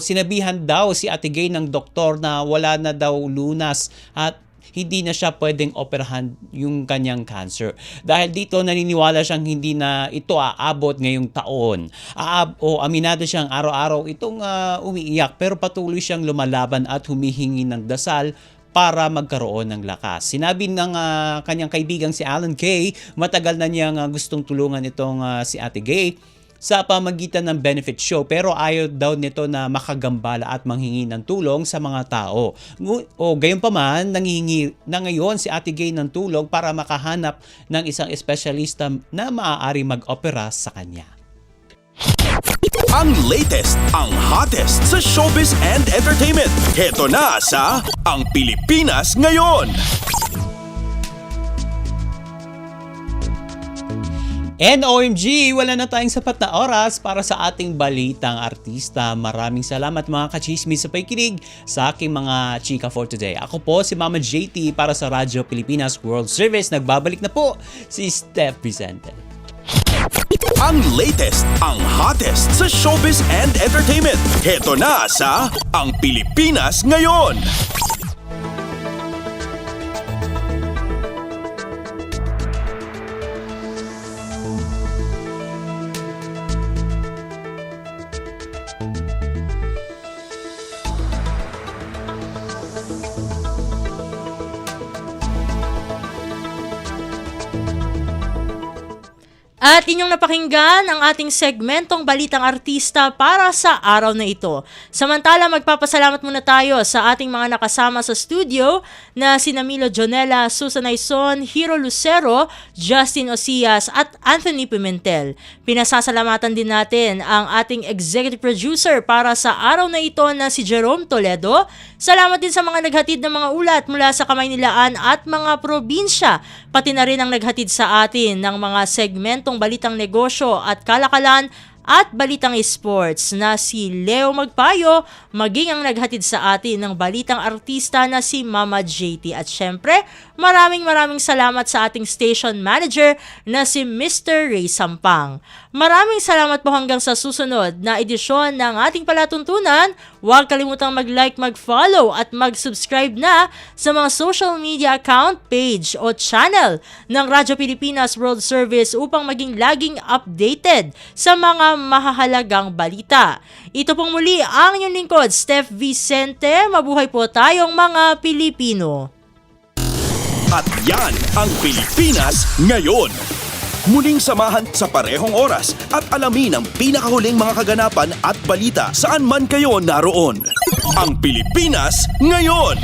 sinabihan daw si Ate Gay ng doktor na wala na daw lunas at hindi na siya pwedeng operahan yung kanyang cancer. Dahil dito naniniwala siyang hindi na ito aabot ngayong taon. Aminado siyang araw-araw itong umiiyak pero patuloy siyang lumalaban at humihingi ng dasal para magkaroon ng lakas. Sinabi ng kanyang kaibigang si Alan Kay, matagal na niyang gustong tulungan itong si Ate Gay sa pamagitan ng benefit show pero ayaw daw nito na makagambala at manghingi ng tulong sa mga tao. Gayunpaman, nanghihingi na ngayon si Ate Gay ng tulong para makahanap ng isang espesyalista na maaari mag-opera sa kanya. Ang latest, ang hottest sa showbiz and entertainment. Heto na sa Ang Pilipinas Ngayon. And OMG, wala na tayong sapat na oras para sa ating balitang artista. Maraming salamat mga kachismis sa pakikinig sa aking mga chika for today. Ako po si Mama JT para sa Radyo Pilipinas World Service. Nagbabalik na po si Steph Vicente. Ang latest, ang hottest sa showbiz and entertainment. Heto na sa Ang Pilipinas Ngayon. At inyong napakinggan ang ating segmentong Balitang Artista para sa araw na ito. Samantala, magpapasalamat muna tayo sa ating mga nakasama sa studio na sina Milo Jonella, Susan Aizon, Hiro Lucero, Justin Osias at Anthony Pimentel. Pinasasalamatan din natin ang ating executive producer para sa araw na ito na si Jerome Toledo. Salamat din sa mga naghatid ng mga ulat mula sa Kamaynilaan at mga probinsya, pati na rin ang naghatid sa atin ng mga segmentong Balitang Negosyo at Kalakalan at Balitang Sports na si Leo Magpayo, maging ang naghatid sa atin ng Balitang Artista na si Mama JT. At syempre, maraming salamat sa ating station manager na si Mr. Ray Sampang. Maraming salamat po hanggang sa susunod na edisyon ng ating palatuntunan. Huwag kalimutang mag-like, mag-follow at mag-subscribe na sa mga social media account, page o channel ng Radyo Pilipinas World Service upang maging laging updated sa mga mahahalagang balita. Ito pong muli ang inyong lingkod, Steph Vicente. Mabuhay po tayong mga Pilipino. At yan ang Pilipinas ngayon. Muling samahan sa parehong oras at alamin ang pinakahuling mga kaganapan at balita saan man kayo naroon. Ang Pilipinas ngayon.